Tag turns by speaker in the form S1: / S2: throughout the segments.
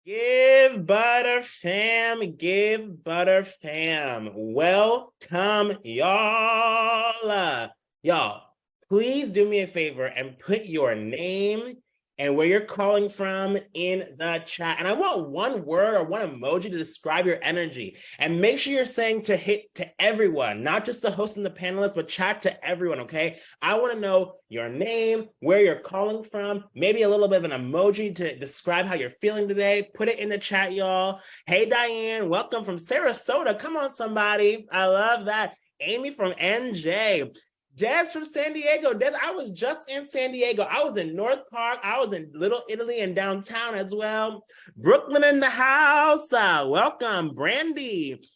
S1: Givebutter fam, Givebutter fam. Welcome, y'all. Y'all, please do me a favor and put your name and where you're calling from in the chat. And I want one word or one emoji to describe your energy. And make sure you're saying to hit to everyone, not just the host and the panelists, but chat to everyone, okay? I want to know your name, where you're calling from, maybe a little bit of an emoji to describe how you're feeling today. Put it in the chat, y'all. Hey, Diane, welcome from Sarasota. Come on, somebody. I love that. Amy from NJ. Des from San Diego. Des, I was just in San Diego. I was in North Park. I was in Little Italy and downtown as well. Brooklyn in the house. Welcome, Brandy.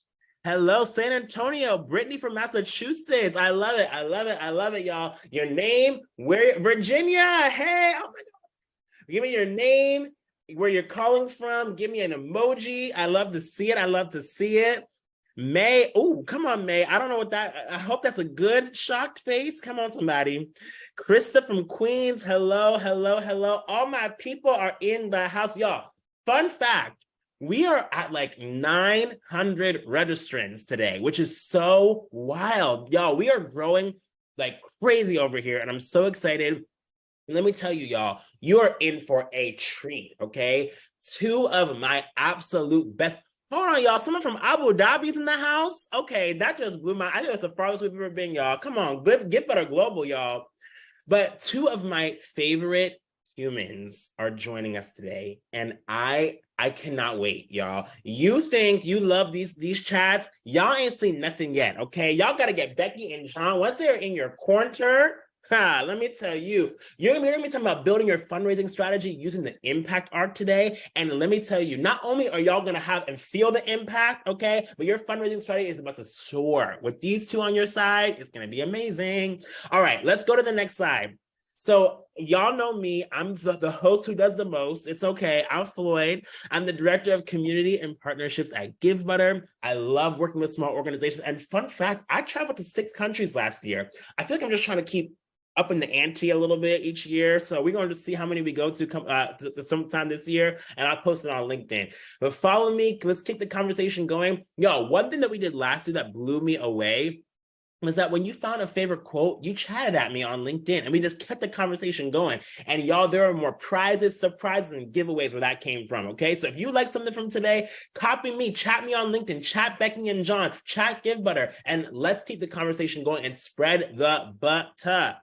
S1: Hello, San Antonio. Brittany from Massachusetts. I love it. I love it. I love it, y'all. Your name, where? Virginia. Hey, oh my God. Give me your name, where you're calling from. Give me an emoji. I love to see it. I love to see it. May, oh, come on, May. I don't know what that, I hope that's a good shocked face. Come on, somebody. Krista from Queens. Hello, hello, hello. All my people are in the house. Y'all, fun fact, we are at like 900 registrants today, which is so wild. Y'all, we are growing like crazy over here, and I'm so excited. And let me tell you, y'all, you are in for a treat, okay? Two of my absolute best. Hold on, y'all. Someone from Abu Dhabi's in the house? Okay, that just blew my... I think that's the farthest we've ever been, y'all. Come on, Givebutter Global, y'all. But two of my favorite humans are joining us today, and I cannot wait, y'all. You think you love these chats? Y'all ain't seen nothing yet, okay? Y'all got to get Becky and Jon. Once they're in your corner... let me tell you, you're gonna be talking about building your fundraising strategy using the impact arc today. And let me tell you, not only are y'all gonna have and feel the impact, okay, but your fundraising strategy is about to soar. With these two on your side, it's gonna be amazing. All right, let's go to the next slide. So y'all know me, I'm the host who does the most. It's okay, I'm Floyd. I'm the director of community and partnerships at Givebutter. I love working with small organizations. And fun fact, I traveled to 6 countries last year. I feel like I'm just trying to keep up in the ante a little bit each year. So we're going to see how many we go to sometime this year, and I'll post it on LinkedIn. But follow me, let's keep the conversation going. Yo, one thing that we did last year that blew me away was that when you found a favorite quote, you chatted at me on LinkedIn, and we just kept the conversation going. And y'all, there are more prizes, surprises, and giveaways where that came from, okay? So if you like something from today, copy me, chat me on LinkedIn, chat Becky and Jon, chat Givebutter, and let's keep the conversation going and spread the butter.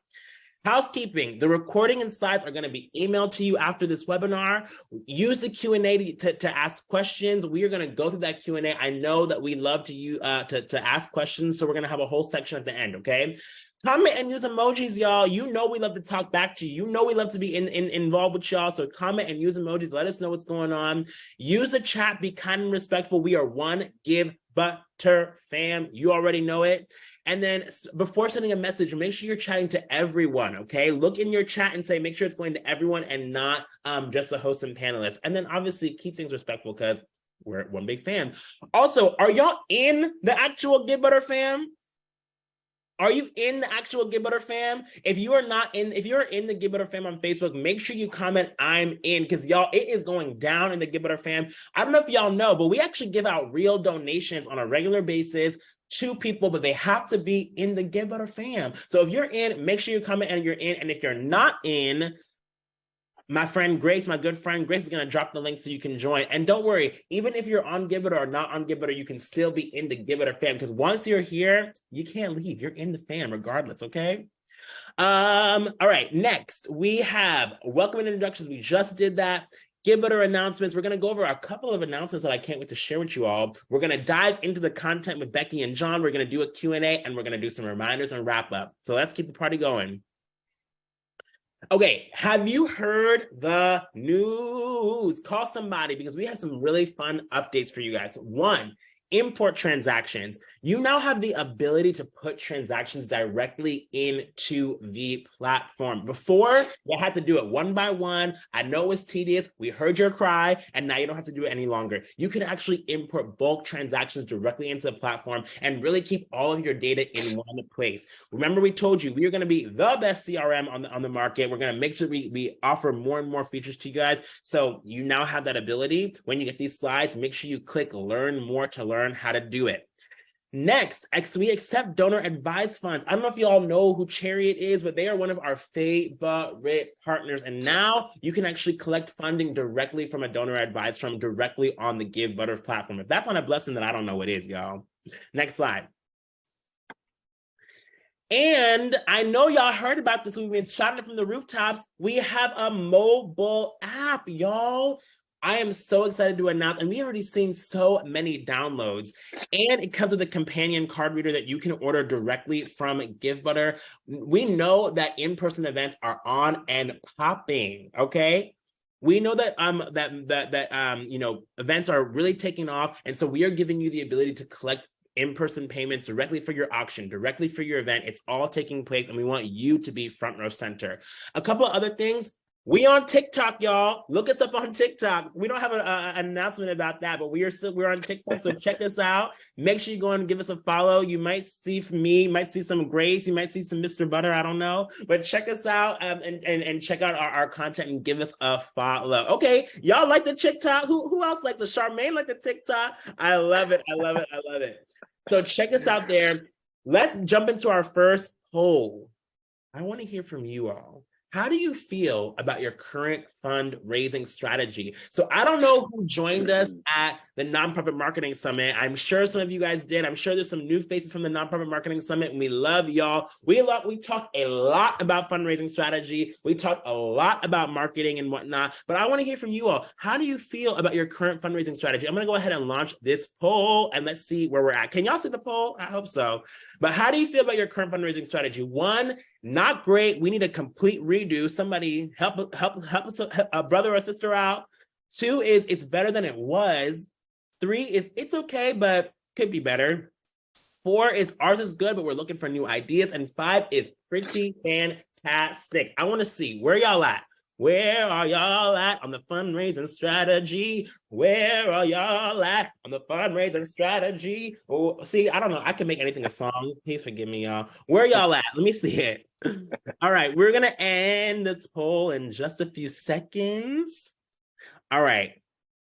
S1: Housekeeping, the recording and slides are going to be emailed to you after this webinar. Use the Q&A to ask questions. We are going to go through that Q&A. I know that we love to ask questions, so we're going to have a whole section at the end, okay? Comment and use emojis, y'all. You know we love to talk back to you. You know we love to be involved with y'all, so comment and use emojis. Let us know what's going on. Use the chat. Be kind and respectful. We are one Givebutter fam. You already know it. And then before sending a message, make sure you're chatting to everyone, okay? Look in your chat and say, make sure it's going to everyone and not just the host and panelists. And then obviously keep things respectful because we're one big fan. Also, are y'all in the actual Givebutter fam? Are you in the actual Givebutter fam? If you are not in, if you're in the Givebutter fam on Facebook, make sure you comment I'm in, because y'all, it is going down in the Givebutter fam. I don't know if y'all know, but we actually give out real donations on a regular basis to people, but they have to be in the Givebutter fam. So if you're in, make sure you comment and you're in. And if you're not in, my friend Grace, my good friend Grace, is going to drop the link so you can join. And don't worry, even if you're on Givebutter or not on Givebutter, you can still be in the Givebutter fam, because once you're here, you can't leave. You're in the fam regardless, okay? All right, next we have welcome and introductions. We just did that. Givebutter announcements. We're going to go over a couple of announcements that I can't wait to share with you all. We're going to dive into the content with Becky and Jon. We're going to do a Q&A, and we're going to do some reminders and wrap up. So let's keep the party going. Okay, have you heard the news? Call somebody, because we have some really fun updates for you guys. One, import transactions. You now have the ability to put transactions directly into the platform. Before, you had to do it one by one. I know it was tedious. We heard your cry, and now you don't have to do it any longer. You can actually import bulk transactions directly into the platform and really keep all of your data in one place. Remember, we told you we are going to be the best CRM on the market. We're going to make sure we offer more and more features to you guys. So you now have that ability. When you get these slides, make sure you click learn more to learn how to do it. Next, we accept donor advised funds. I don't know if you all know who Chariot is, but they are one of our favorite partners. And now you can actually collect funding directly from a donor advised fund directly on the Givebutter platform. If that's not a blessing, then I don't know what is, y'all. Next slide. And I know y'all heard about this. We've been shouting it from the rooftops. We have a mobile app, y'all. I am so excited to announce, and we've already seen so many downloads, and it comes with a companion card reader that you can order directly from Givebutter. We know that in-person events are on and popping, okay? We know that events are really taking off, and so we are giving you the ability to collect in-person payments directly for your auction, directly for your event. It's all taking place, and we want you to be front row center. A couple of other things. We on TikTok, y'all. Look us up on TikTok. We don't have an announcement about that, but we're on TikTok. So check us out. Make sure you go and give us a follow. You might see from me, you might see some Grace, you might see some Mr. Butter. I don't know, but check us out and check out our content and give us a follow. Okay, y'all like the TikTok? Who else like the Charmaine like the TikTok? I love it. I love it. I love it. So check us out there. Let's jump into our first poll. I want to hear from you all. How do you feel about your current fundraising strategy? So I don't know who joined us at the Nonprofit Marketing Summit. I'm sure some of you guys did. I'm sure there's some new faces from the Nonprofit Marketing Summit, and we love y'all. We talked a lot about fundraising strategy. We talked a lot about marketing and whatnot, but I want to hear from you all. How do you feel about your current fundraising strategy? I'm going to go ahead and launch this poll, and let's see where we're at. Can y'all see the poll? I hope so. But how do you feel about your current fundraising strategy? 1, not great. We need a complete redo. Somebody help us, a brother or sister out. 2 is it's better than it was. 3 is it's okay, but could be better. 4 is ours is good, but we're looking for new ideas. And 5 is pretty fantastic. I want to see where y'all at. Where are y'all at on the fundraising strategy? Where are y'all at on the fundraising strategy? Oh, see, I don't know. I can make anything a song. Please forgive me, y'all. Where y'all at? Let me see it. All right, we're going to end this poll in just a few seconds. All right.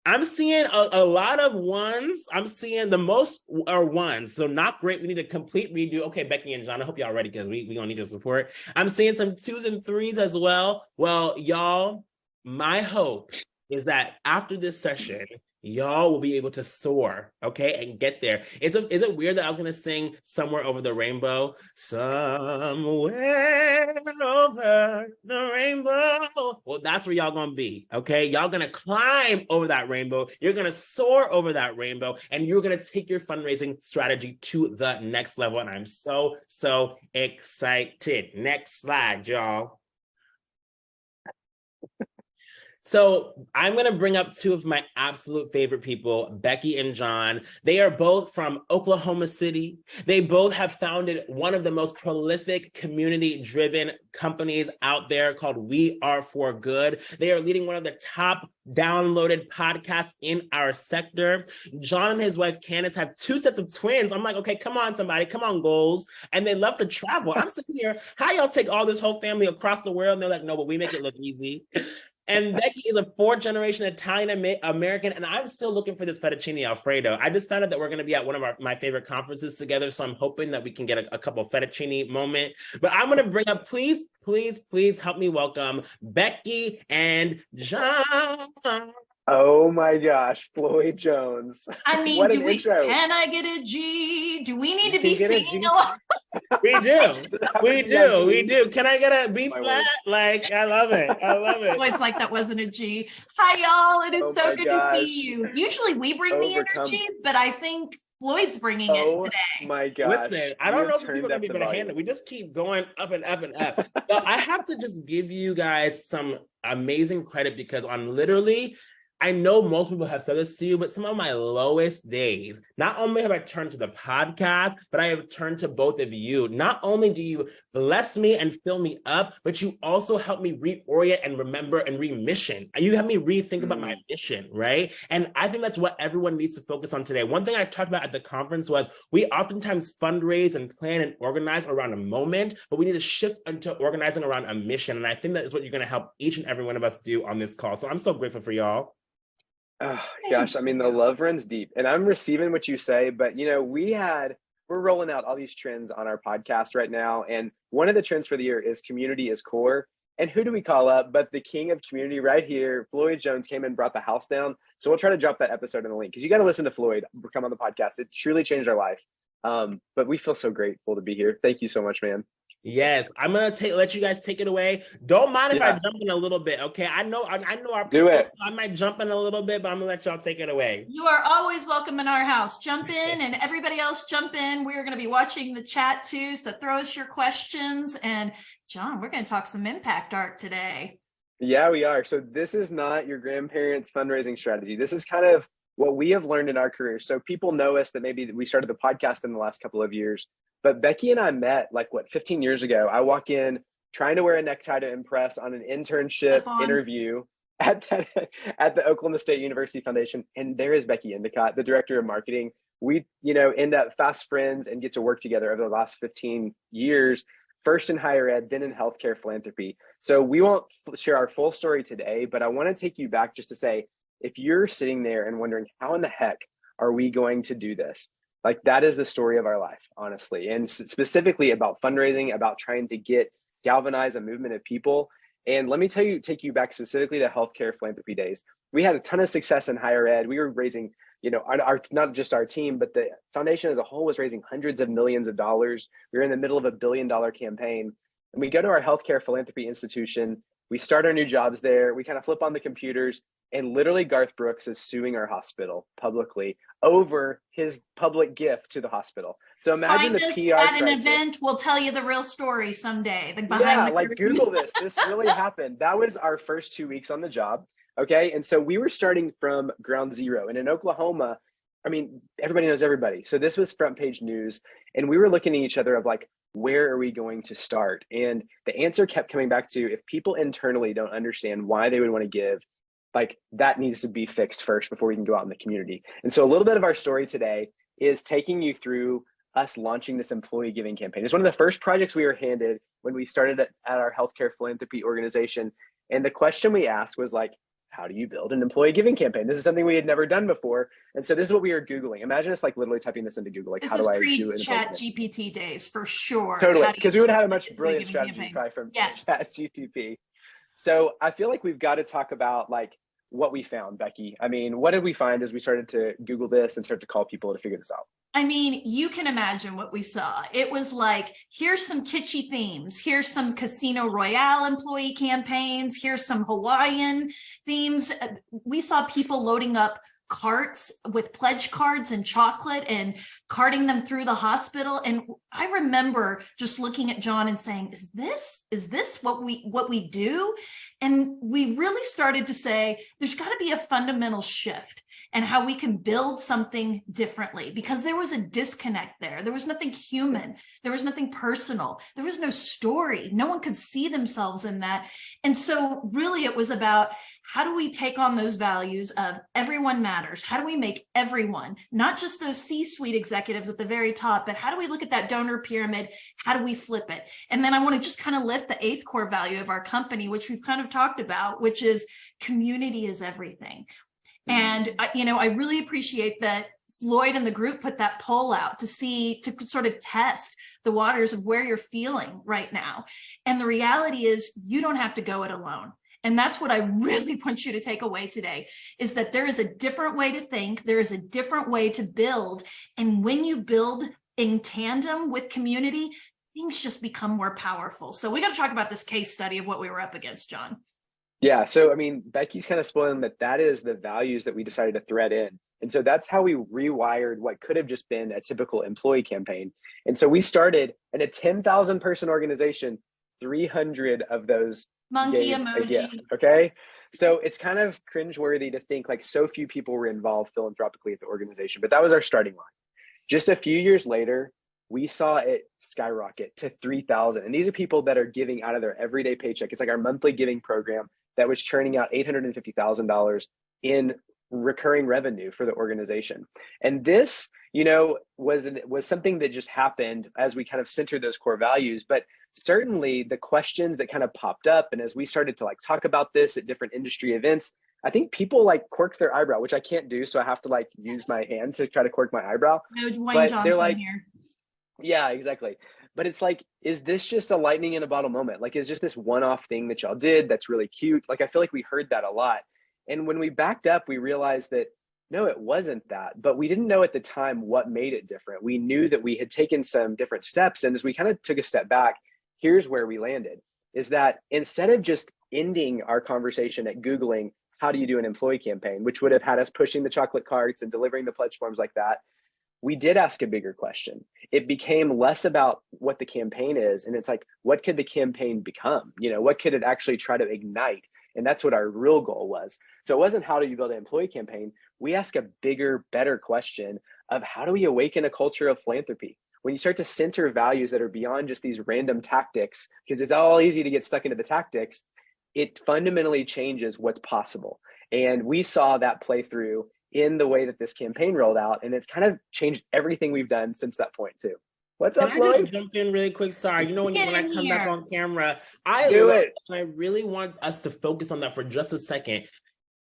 S1: I'm seeing a lot of ones. I'm seeing the most are ones. So not great. We need a complete redo. Okay, Becky and Jon, I hope y'all ready because we gonna need your support. I'm seeing some 2s and 3s as well. Well, y'all, my hope is that after this session, y'all will be able to soar, okay, and get there. Is it weird that I was gonna sing Somewhere Over the Rainbow? Somewhere over the rainbow. Well, that's where y'all gonna be, okay? Y'all gonna climb over that rainbow. You're gonna soar over that rainbow, and you're gonna take your fundraising strategy to the next level. And I'm so excited. Next slide, y'all. So I'm going to bring up 2 of my absolute favorite people, Becky and Jon. They are both from Oklahoma City. They both have founded one of the most prolific community-driven companies out there called We Are For Good. They are leading one of the top downloaded podcasts in our sector. Jon and his wife, Candace, have 2 sets of twins. I'm like, okay, come on, somebody, come on, goals. And they love to travel. I'm sitting here, how y'all take all this whole family across the world? And they're like, no, but we make it look easy. And Becky is a 4th-generation Italian-American, and I'm still looking for this fettuccine Alfredo. I just found out that we're going to be at one of my favorite conferences together, so I'm hoping that we can get a couple fettuccine moment. But I'm going to bring up, please help me welcome Becky and Jon.
S2: Oh my gosh, Floyd Jones.
S3: I mean,
S2: what an intro.
S3: Can I get a G? Do we need to be singing along?
S1: We do. Can I get a B flat? Like, I love it.
S3: Floyd's like, that wasn't a G. Hi, y'all. It is so good to see you. Usually we bring the energy, but I think Floyd's bringing it today.
S2: Oh my gosh.
S1: Listen, I don't know if people are going to be able to handle it. We just keep going up and up and up. So I have to just give you guys some amazing credit because on literally I know most people have said this to you, but some of my lowest days, not only have I turned to the podcast, but I have turned to both of you. Not only do you bless me and fill me up, but you also help me reorient and remember and remission. You have me rethink about my mission, right? And I think that's what everyone needs to focus on today. One thing I talked about at the conference was we oftentimes fundraise and plan and organize around a moment, but we need to shift into organizing around a mission. And I think that is what you're going to help each and every one of us do on this call. So I'm so grateful for y'all.
S2: Oh gosh, I mean, the love runs deep, and I'm receiving what you say, but you know, we're rolling out all these trends on our podcast right now. And one of the trends for the year is community is core. And who do we call up but the king of community right here? Floyd Jones came and brought the house down. So we'll try to drop that episode in the link because you got to listen to Floyd come on the podcast. It truly changed our life. But we feel so grateful to be here. Thank you so much, man.
S1: Yes, I'm gonna let you guys take it away. Don't mind if I jump in a little bit, okay? I know our people,
S2: do it.
S1: So I might jump in a little bit, but I'm gonna let y'all take it away.
S3: You are always welcome in our house. Jump in, and everybody else jump in. We're gonna be watching the chat too, so throw us your questions. And Jon, we're gonna talk some impact art today.
S2: Yeah, we are. So this is not your grandparents' fundraising strategy. This is kind of what we have learned in our career. So people know us that maybe we started the podcast in the last couple of years. But Becky and I met 15 years ago. I walk in trying to wear a necktie to impress on an internship interview at the Oklahoma State University Foundation. And there is Becky Endicott, the director of marketing. We, end up fast friends and get to work together over the last 15 years, first in higher ed, then in healthcare philanthropy. So we won't share our full story today, but I want to take you back just to say, if you're sitting there and wondering, how in the heck are we going to do this? That is the story of our life, honestly, and specifically about fundraising, about trying to galvanize a movement of people. And let me take you back specifically to healthcare philanthropy days. We had a ton of success in higher ed. We were raising, not just our team, but the foundation as a whole was raising hundreds of millions of dollars. We were in the middle of $1 billion campaign, and we go to our healthcare philanthropy institution. We start our new jobs there. We kind of flip on the computers, and literally Garth Brooks is suing our hospital publicly over his public gift to the hospital. So imagine the PR
S3: at an
S2: crisis.
S3: Event. We'll tell you the real story someday.
S2: Google this. This really happened. That was our first 2 weeks on the job. Okay. And so we were starting from ground zero. And in Oklahoma, I mean, everybody knows everybody. So this was front page news. And we were looking at each other of where are we going to start? And the answer kept coming back to, if people internally don't understand why they would want to give, that needs to be fixed first before we can go out in the community. And so a little bit of our story today is taking you through us launching this employee giving campaign. It's one of the first projects we were handed when we started at our healthcare philanthropy organization. And the question we asked was how do you build an employee giving campaign? This is something we had never done before. And so this is what we are Googling. Imagine us literally typing this into Google.
S3: This
S2: how do I do
S3: it? Chat GPT days for sure.
S2: Totally. Because we would have had a much brilliant strategy probably from Chat GPT. So I feel we've got to talk about what we found, Becky. I mean, what did we find as we started to Google this and start to call people to figure this out?
S3: I mean, you can imagine what we saw. It was here's some kitschy themes. Here's some Casino Royale employee campaigns. Here's some Hawaiian themes. We saw people loading up carts with pledge cards and chocolate and carting them through the hospital. And I remember just looking at Jon and saying, is this what we do? And we really started to say, there's got to be a fundamental shift and how we can build something differently, because there was a disconnect there. There was nothing human. There was nothing personal. There was no story. No one could see themselves in that. And so really it was about, how do we take on those values of everyone matters? How do we make everyone, not just those C-suite executives at the very top, but how do we look at that donor pyramid? How do we flip it? And then I want to just kind of lift the 8th core value of our company, which we've kind of talked about, which is community is everything. And, I really appreciate that Floyd and the group put that poll out to sort of test the waters of where you're feeling right now. And the reality is you don't have to go it alone. And that's what I really want you to take away today, is that there is a different way to think. There is a different way to build. And when you build in tandem with community, things just become more powerful. So we got to talk about this case study of what we were up against, Jon.
S2: Yeah. So, I mean, Becky's kind of spoiling that is the values that we decided to thread in. And so that's how we rewired what could have just been a typical employee campaign. And so we started in a 10,000 person organization, 300 of those
S3: monkey
S2: gave
S3: emoji.
S2: a gift, okay? So it's kind of cringeworthy to think like so few people were involved philanthropically at the organization, but that was our starting line. Just a few years later, we saw it skyrocket to 3,000. And these are people that are giving out of their everyday paycheck. It's like our monthly giving program that was churning out $850,000 in recurring revenue for the organization. And this, was something that just happened as we kind of centered those core values. But certainly the questions that kind of popped up, and as we started to like talk about this at different industry events, I think people like quirk their eyebrow, which I can't do. So I have to like use my hand to try to quirk my eyebrow.
S3: No Dwayne
S2: But
S3: Johnson
S2: they're like,
S3: here.
S2: yeah, exactly. But it's like, is this just a lightning in a bottle moment? Like, is just this one-off thing that y'all did that's really cute? Like, I feel like we heard that a lot. And when we backed up, we realized that no, it wasn't that. But we didn't know at the time what made it different. We knew that we had taken some different steps. And as we kind of took a step back, here's where we landed, is that instead of just ending our conversation at Googling, how do you do an employee campaign, which would have had us pushing the chocolate carts and delivering the pledge forms like that, we did ask a bigger question. It became less about what the campaign is. And it's like, what could the campaign become? What could it actually try to ignite? And that's what our real goal was. So it wasn't how do you build an employee campaign? We ask a bigger, better question of how do we awaken a culture of philanthropy? When you start to center values that are beyond just these random tactics, because it's all easy to get stuck into the tactics, it fundamentally changes what's possible. And we saw that play through in the way that this campaign rolled out. And it's kind of changed everything we've done since that point too. What's up,
S1: Can I just
S2: Lloyd?
S1: jump in really quick? Sorry, when I come back on camera, I really want us to focus on that for just a second.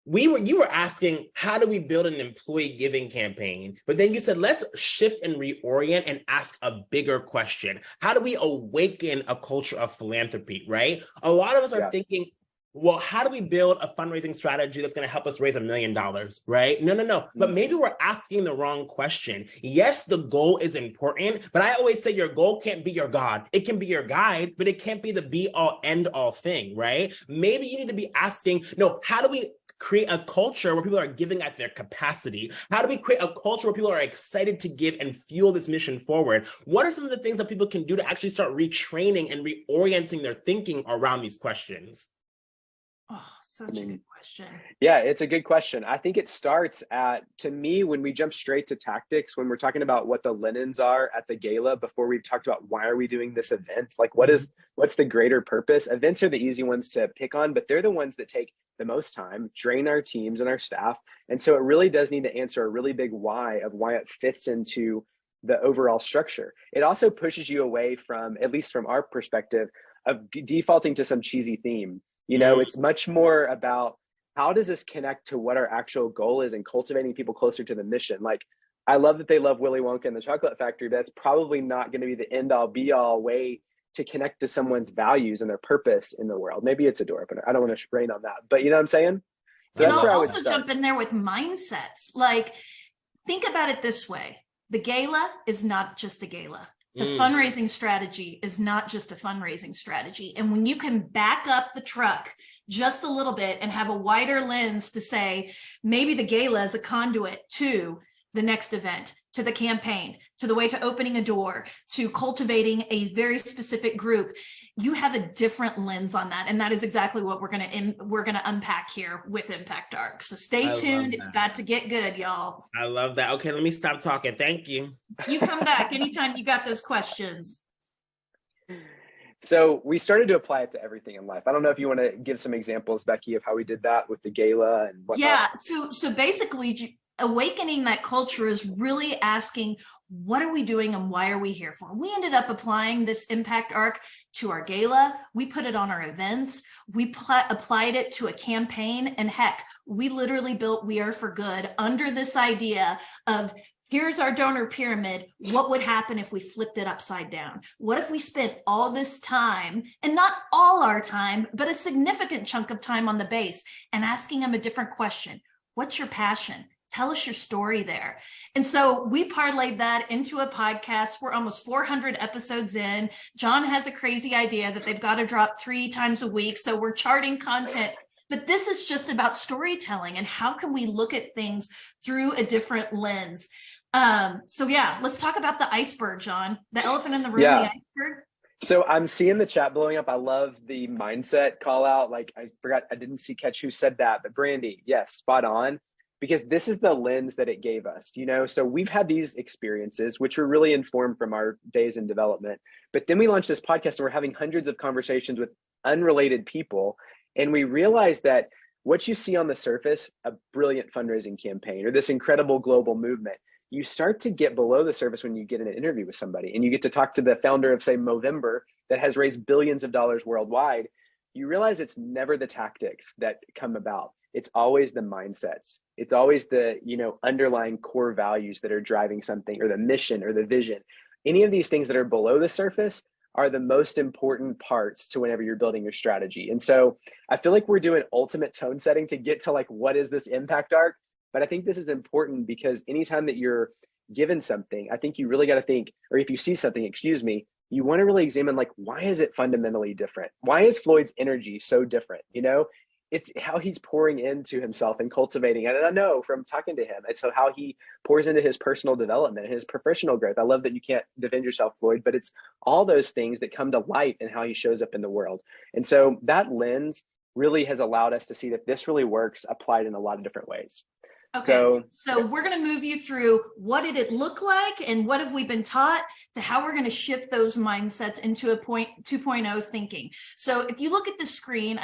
S1: You were asking, how do we build an employee giving campaign? But then you said, let's shift and reorient and ask a bigger question. How do we awaken a culture of philanthropy, right? A lot of us are thinking, well, how do we build a fundraising strategy that's going to help us raise $1 million, right? No. But maybe we're asking the wrong question. Yes, the goal is important, but I always say your goal can't be your God. It can be your guide, but it can't be the be all end all thing, right? Maybe you need to be asking, how do we create a culture where people are giving at their capacity? How do we create a culture where people are excited to give and fuel this mission forward? What are some of the things that people can do to actually start retraining and reorienting their thinking around these questions?
S3: Oh, such a good question.
S2: Yeah, it's a good question. I think it starts to me, when we jump straight to tactics, when we're talking about what the linens are at the gala, before we've talked about why are we doing this event, like what's the greater purpose? Events are the easy ones to pick on, but they're the ones that take the most time, drain our teams and our staff. And so it really does need to answer a really big why of why it fits into the overall structure. It also pushes you away from, at least from our perspective, of defaulting to some cheesy theme. It's much more about how does this connect to what our actual goal is and cultivating people closer to the mission. Like, I love that they love Willy Wonka and the Chocolate Factory, but that's probably not going to be the end all be all way to connect to someone's values and their purpose in the world. Maybe it's a door opener. I don't want to rain on that, but you know what I'm saying? So
S3: and
S2: that's
S3: I'll
S2: where
S3: also jump in there with mindsets. Like, think about it this way. The gala is not just a gala. The fundraising strategy is not just a fundraising strategy. And when you can back up the truck just a little bit and have a wider lens to say, maybe the gala is a conduit to the next event, to the campaign, to the way to opening a door, to cultivating a very specific group, you have a different lens on that. And that is exactly what we're going to unpack here with Impact Arc. So stay tuned. It's about to get good, y'all.
S1: I love that. Okay, let me stop talking. Thank you.
S3: You come back anytime you got those questions.
S2: So we started to apply it to everything in life. I don't know if you want to give some examples, Becky, of how we did that with the gala and whatnot.
S3: Yeah. So basically, awakening that culture is really asking, what are we doing and why are we here for? We ended up applying this Impact Arc to our gala. We put it on our events. We applied it to a campaign. And heck, we literally built We Are for Good under this idea of, here's our donor pyramid. What would happen if we flipped it upside down? What if we spent all this time, and not all our time, but a significant chunk of time on the base, and asking them a different question? What's your passion? Tell us your story there. And so we parlayed that into a podcast. We're almost 400 episodes in. Jon has a crazy idea that they've got to drop 3 times a week. So we're charting content. But this is just about storytelling and how can we look at things through a different lens. So yeah, let's talk about the iceberg, Jon. The elephant in the room, the iceberg.
S2: So I'm seeing the chat blowing up. I love the mindset call out. Like I didn't catch who said that, but Brandy, yes, spot on. Because this is the lens that it gave us, So we've had these experiences, which were really informed from our days in development. But then we launched this podcast and we're having hundreds of conversations with unrelated people. And we realized that what you see on the surface, a brilliant fundraising campaign or this incredible global movement, you start to get below the surface when you get in an interview with somebody and you get to talk to the founder of, say, Movember that has raised billions of dollars worldwide. You realize it's never the tactics that come about. It's always the mindsets. It's always the, underlying core values that are driving something, or the mission or the vision. Any of these things that are below the surface are the most important parts to whenever you're building your strategy. And so I feel like we're doing ultimate tone setting to get to like, what is this impact arc? But I think this is important because anytime that you're given something, I think you really got to think, or if you see something, you want to really examine like, why is it fundamentally different? Why is Floyd's energy so different? It's how he's pouring into himself and cultivating. And I know from talking to him, it's how he pours into his personal development and his professional growth. I love that you can't defend yourself, Floyd, but it's all those things that come to light in how he shows up in the world. And so that lens really has allowed us to see that this really works applied in a lot of different ways.
S3: Okay, so we're going to move you through what did it look like and what have we been taught to how we're going to shift those mindsets into a 2.0 thinking. So if you look at the screen,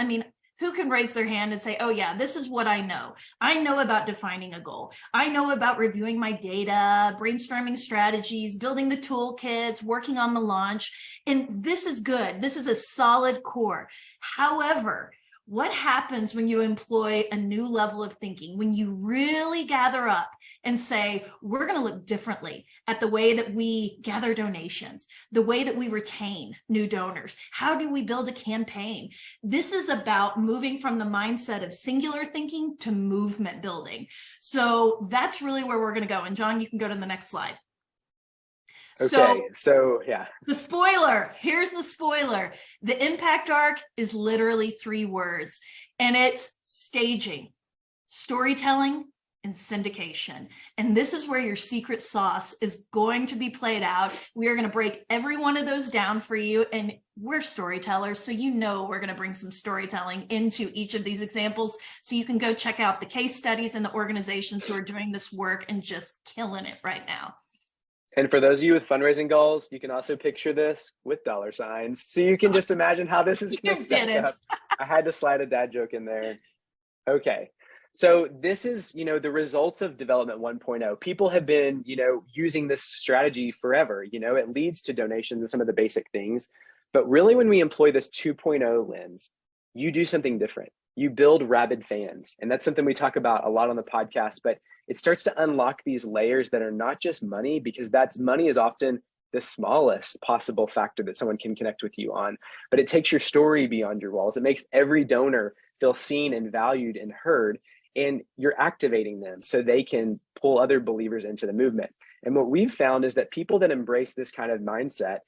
S3: who can raise their hand and say, oh yeah, this is what I know. I know about defining a goal. I know about reviewing my data, brainstorming strategies, building the toolkits, working on the launch. And this is good. This is a solid core. However, what happens when you employ a new level of thinking, when you really gather up and say, we're going to look differently at the way that we gather donations, the way that we retain new donors? How do we build a campaign? This is about moving from the mindset of singular thinking to movement building. So that's really where we're going to go. And Jon, you can go to the next slide.
S2: Okay, so yeah.
S3: The spoiler, here's the spoiler. The impact arc is literally 3 words, and it's staging, storytelling, and syndication. And this is where your secret sauce is going to be played out. We are going to break every one of those down for you. And we're storytellers, so we're going to bring some storytelling into each of these examples. So you can go check out the case studies and the organizations who are doing this work and just killing it right now.
S2: And for those of you with fundraising goals, you can also picture this with dollar signs. So you can just imagine how this is going to stack up. I had to slide a dad joke in there. Okay. So this is, the results of development 1.0. People have been, using this strategy forever. It leads to donations and some of the basic things. But really, when we employ this 2.0 lens, you do something different. You build rabid fans. And that's something we talk about a lot on the podcast, but it starts to unlock these layers that are not just money, because money is often the smallest possible factor that someone can connect with you on, but it takes your story beyond your walls. It makes every donor feel seen and valued and heard, and you're activating them so they can pull other believers into the movement. And what we've found is that people that embrace this kind of mindset,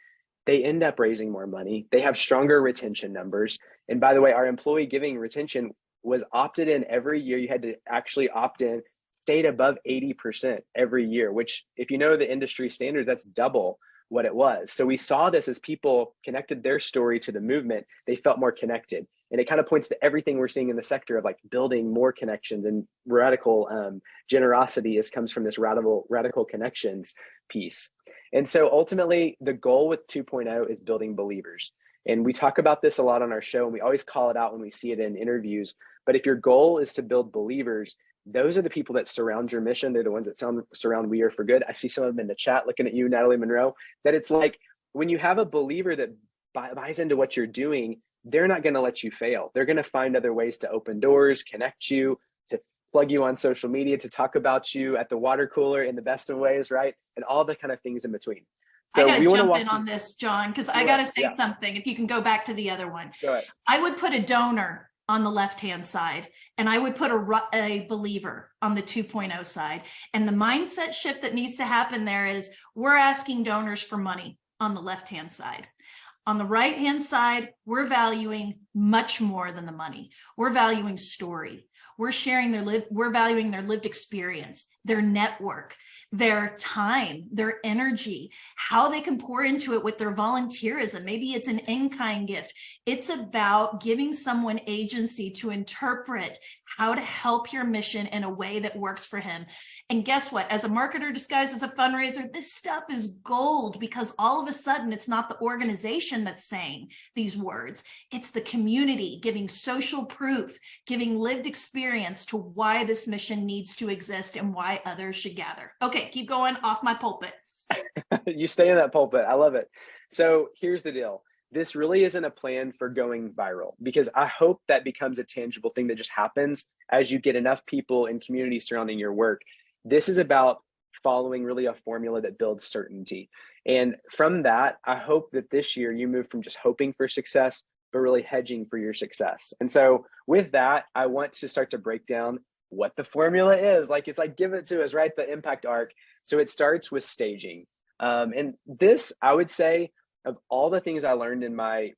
S2: they end up raising more money. They have stronger retention numbers. And by the way, our employee giving retention was opted in every year. You had to actually opt in, stayed above 80% every year, which if you know the industry standards, that's double what it was. So we saw this as people connected their story to the movement, they felt more connected. And it kind of points to everything we're seeing in the sector of like building more connections, and radical generosity comes from this radical connections piece. And so ultimately the goal with 2.0 is building believers. And we talk about this a lot on our show, and we always call it out when we see it in interviews. But if your goal is to build believers, those are the people that surround your mission. They're the ones that surround We Are for Good. I see some of them in the chat looking at you, Natalie Monroe, that it's like when you have a believer that buys into what you're doing, they're not going to let you fail. They're going to find other ways to open doors, connect you, to plug you on social media, to talk about you at the water cooler in the best of ways, right? And all the kind of things in between. So
S3: I got to jump in on this, Jon, because I got to say something. If you can go back to the other one.
S2: Go ahead.
S3: I would put a donor on the left-hand side, and I would put a believer on the 2.0 side. And the mindset shift that needs to happen there is we're asking donors for money on the left-hand side. On the right-hand side, we're valuing much more than the money. We're valuing story. We're sharing we're valuing their lived experience, their network, their time, their energy, how they can pour into it with their volunteerism. Maybe it's an in-kind gift. It's about giving someone agency to interpret how to help your mission in a way that works for him. And guess what? As a marketer disguised as a fundraiser, this stuff is gold, because all of a sudden it's not the organization that's saying these words. It's the community giving social proof, giving lived experience to why this mission needs to exist and why others should gather. Okay, keep going, off my pulpit.
S2: You stay in that pulpit. I love it. So here's the deal. This really isn't a plan for going viral, because I hope that becomes a tangible thing that just happens as you get enough people and community surrounding your work. This is about following really a formula that builds certainty. And from that, I hope that this year you move from just hoping for success, but really hedging for your success. And so with that, I want to start to break down what the formula is. Like, it's like, give it to us, right? The impact arc. So it starts with staging. And this, I would say, of all the things I learned in my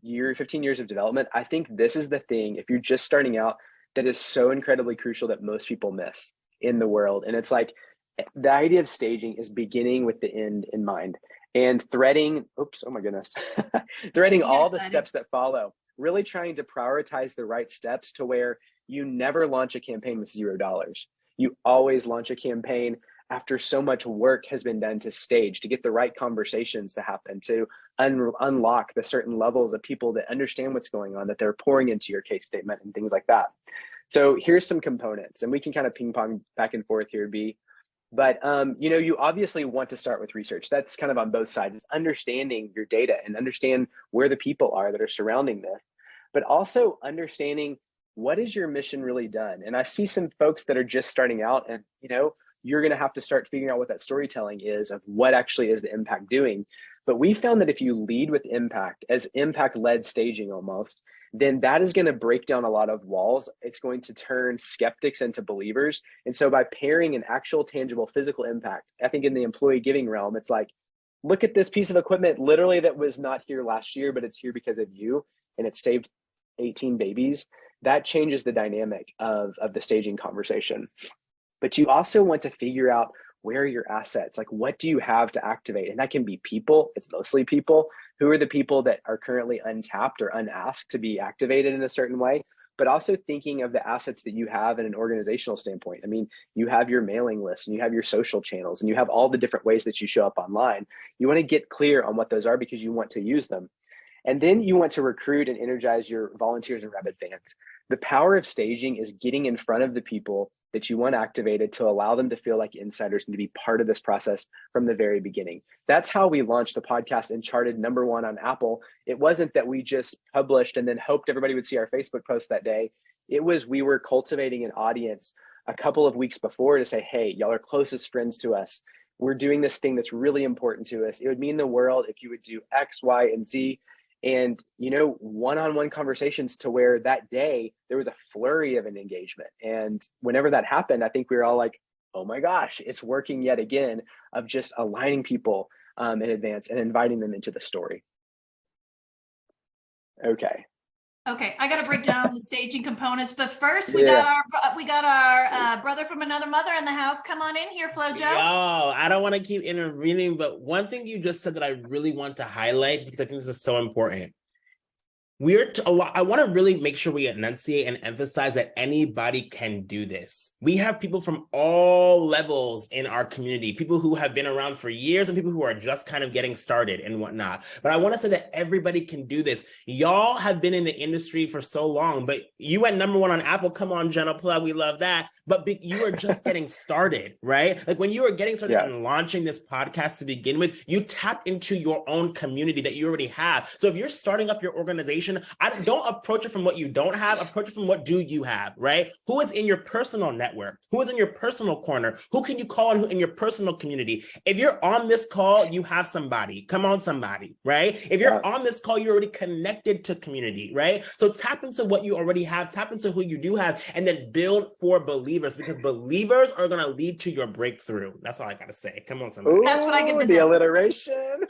S2: 15 years of development, I think this is the thing, if you're just starting out, that is so incredibly crucial that most people miss in the world. And it's like, the idea of staging is beginning with the end in mind and threading, threading all the steps that follow, really trying to prioritize the right steps to where you never launch a campaign with $0. You always launch a campaign after so much work has been done to stage, to get the right conversations to happen, to unlock the certain levels of people that understand what's going on, that they're pouring into your case statement and things like that. So here's some components, and we can kind of ping pong back and forth here, B. But you obviously want to start with research. That's kind of on both sides. It's understanding your data and understand where the people are that are surrounding this, but also understanding what is your mission really done. And I see some folks that are just starting out, and you're going to have to start figuring out what that storytelling is of what actually is the impact doing. But we found that if you lead with impact, as impact-led staging almost, then that is going to break down a lot of walls. It's going to turn skeptics into believers. And so by pairing an actual tangible physical impact, I think in the employee giving realm, it's like, look at this piece of equipment literally that was not here last year, but it's here because of you, and it saved 18 babies. That changes the dynamic of the staging conversation. But you also want to figure out, where are your assets? Like, what do you have to activate? And that can be people. It's mostly people. Who are the people that are currently untapped or unasked to be activated in a certain way? But also thinking of the assets that you have in an organizational standpoint. I mean, you have your mailing list, and you have your social channels, and you have all the different ways that you show up online. You want to get clear on what those are, because you want to use them. And then you want to recruit and energize your volunteers and rabid fans. The power of staging is getting in front of the people that you want activated to allow them to feel like insiders and to be part of this process from the very beginning. That's how we launched the podcast and charted #1 on Apple. It wasn't that we just published and then hoped everybody would see our Facebook post that day. It was, we were cultivating an audience a couple of weeks before to say, hey, y'all are closest friends to us. We're doing this thing that's really important to us. It would mean the world if you would do X, Y, and Z. And, one-on-one conversations to where that day there was a flurry of an engagement. And whenever that happened, I think we were all like, oh my gosh, it's working yet again, of just aligning people in advance and inviting them into the story. Okay,
S3: I got to break down the staging components, but first we got our brother from another mother in the house. Come on in here, FloJo.
S1: Yo, I don't want to keep intervening, but one thing you just said that I really want to highlight, because I think this is so important. I want to really make sure we enunciate and emphasize that anybody can do this. We have people from all levels in our community, people who have been around for years and people who are just kind of getting started and whatnot. But I want to say that everybody can do this. Y'all have been in the industry for so long, but you went #1 on Apple. Come on, Jenna Plug, we love that. But you are just getting started, right? Like, when you were getting started and launching this podcast to begin with, you tapped into your own community that you already have. So if you're starting up your organization, don't approach it from what you don't have, approach it from what do you have, right? Who is in your personal network? Who is in your personal corner? Who can you call on in your personal community? If you're on this call, you have somebody. Come on, somebody, right? If you're on this call, you're already connected to community, right? So tap into what you already have, tap into who you do have, and then build for believers, because believers are going to lead to your breakthrough. That's all I got to say. Come on, somebody.
S3: That's what I get to
S2: the
S3: do.
S2: alliteration.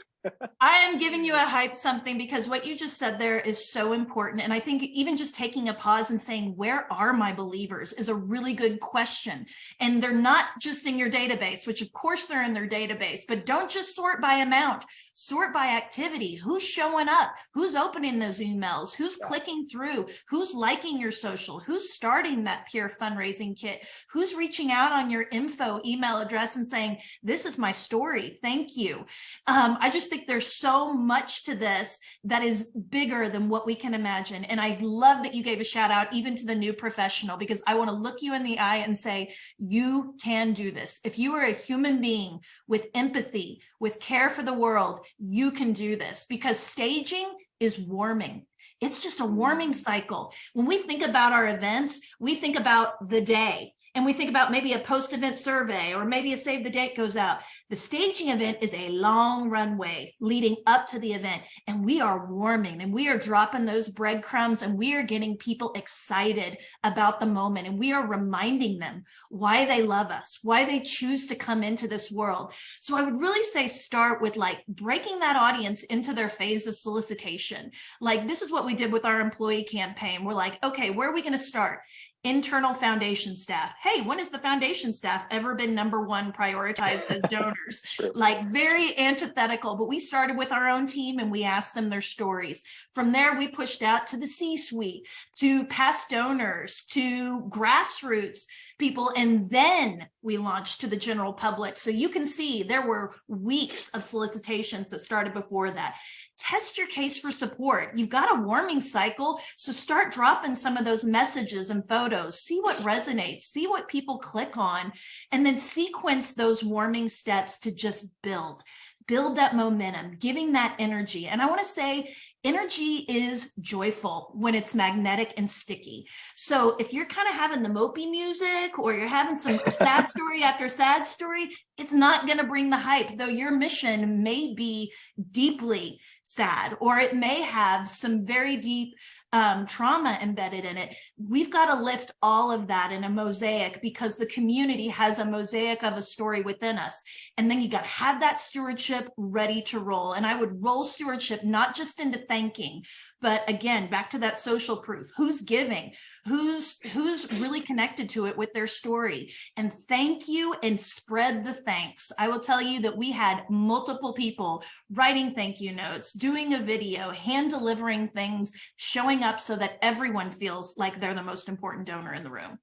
S3: I am giving you a hype something because what you just said there is so important. And I think even just taking a pause and saying, where are my believers is a really good question. And they're not just in your database, which of course they're in their database, but don't just sort by amount, sort by activity. Who's showing up? Who's opening those emails? Who's clicking through? Who's liking your social? Who's starting that peer fundraising kit? Who's reaching out on your info email address and saying, this is my story. Thank you. I just think there's so much to this that is bigger than what we can imagine. And I love that you gave a shout out even to the new professional, because I want to look you in the eye and say, you can do this. If you are a human being with empathy, with care for the world, you can do this, because staging is warming. It's just a warming cycle. When we think about our events, we think about the day. And we think about maybe a post-event survey or maybe a save the date goes out. The staging event is a long runway leading up to the event. And we are warming and we are dropping those breadcrumbs and we are getting people excited about the moment. And we are reminding them why they love us, why they choose to come into this world. So I would really say start with like breaking that audience into their phase of solicitation. Like this is what we did with our employee campaign. We're like, okay, where are we going to start? Internal foundation staff. Hey, when has the foundation staff ever been #1 prioritized as donors? Like very antithetical, but we started with our own team and we asked them their stories. From there, we pushed out to the C-suite, to past donors, to grassroots people, and then we launched to the general public. So you can see there were weeks of solicitations that started before that. Test your case for support. You've got a warming cycle, so start dropping some of those messages and photos, see what resonates, see what people click on, and then sequence those warming steps to just build that momentum, giving that energy. And I want to say energy is joyful when it's magnetic and sticky. So if you're kind of having the mopey music or you're having some sad story after sad story, it's not going to bring the hype, though your mission may be deeply sad, or it may have some very deep trauma embedded in it. We've got to lift all of that in a mosaic, because the community has a mosaic of a story within us. And then you got to have that stewardship ready to roll. And I would roll stewardship not just into thanking, but again, back to that social proof. Who's giving? Who's really connected to it with their story? And thank you, and spread the thanks. I will tell you that we had multiple people writing thank you notes, doing a video, hand delivering things, showing up so that everyone feels like they're the most important donor in the room.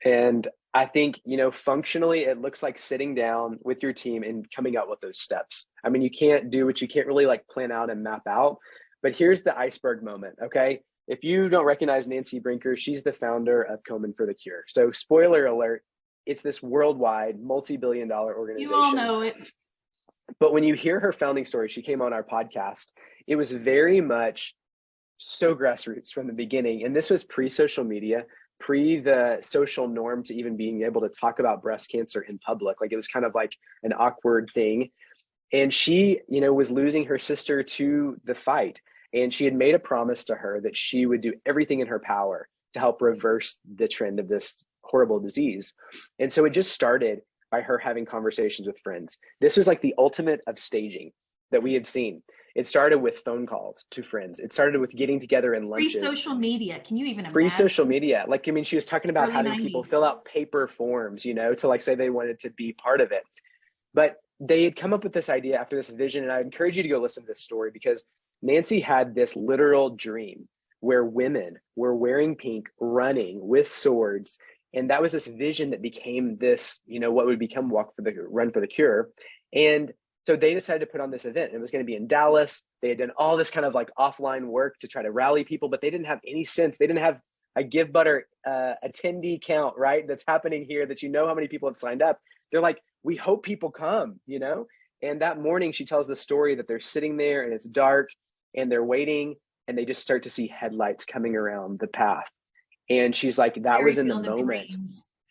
S2: And I think, functionally, it looks like sitting down with your team and coming up with those steps. I mean, you can't do what you can't really like plan out and map out. But here's the iceberg moment, okay? If you don't recognize Nancy Brinker, she's the founder of Komen for the Cure. So spoiler alert, it's this worldwide multi-billion-dollar organization.
S3: You all know it.
S2: But when you hear her founding story, she came on our podcast, it was very much so grassroots from the beginning. And this was pre-social media, pre the social norm to even being able to talk about breast cancer in public. Like it was kind of like an awkward thing. And she, was losing her sister to the fight. And she had made a promise to her that she would do everything in her power to help reverse the trend of this horrible disease. And so it just started by her having conversations with friends. This was like the ultimate of staging that we had seen. It started with phone calls to friends. It started with getting together in lunches.
S3: Pre-social media. Can you even imagine?
S2: Pre-social media. Like, she was talking about
S3: Early
S2: having
S3: 90s.
S2: people fill out paper forms, to like say they wanted to be part of it. But they had come up with this idea after this vision. And I encourage you to go listen to this story, because Nancy had this literal dream where women were wearing pink, running with swords. And that was this vision that became this, what would become Run for the Cure. And so they decided to put on this event. It was going to be in Dallas. They had done all this kind of like offline work to try to rally people, but they didn't have any sense. They didn't have a Givebutter attendee count, right? That's happening here, that how many people have signed up. They're like, we hope people come, And that morning she tells the story that they're sitting there and it's dark and they're waiting, and they just start to see headlights coming around the path. And she's like, that was in the moment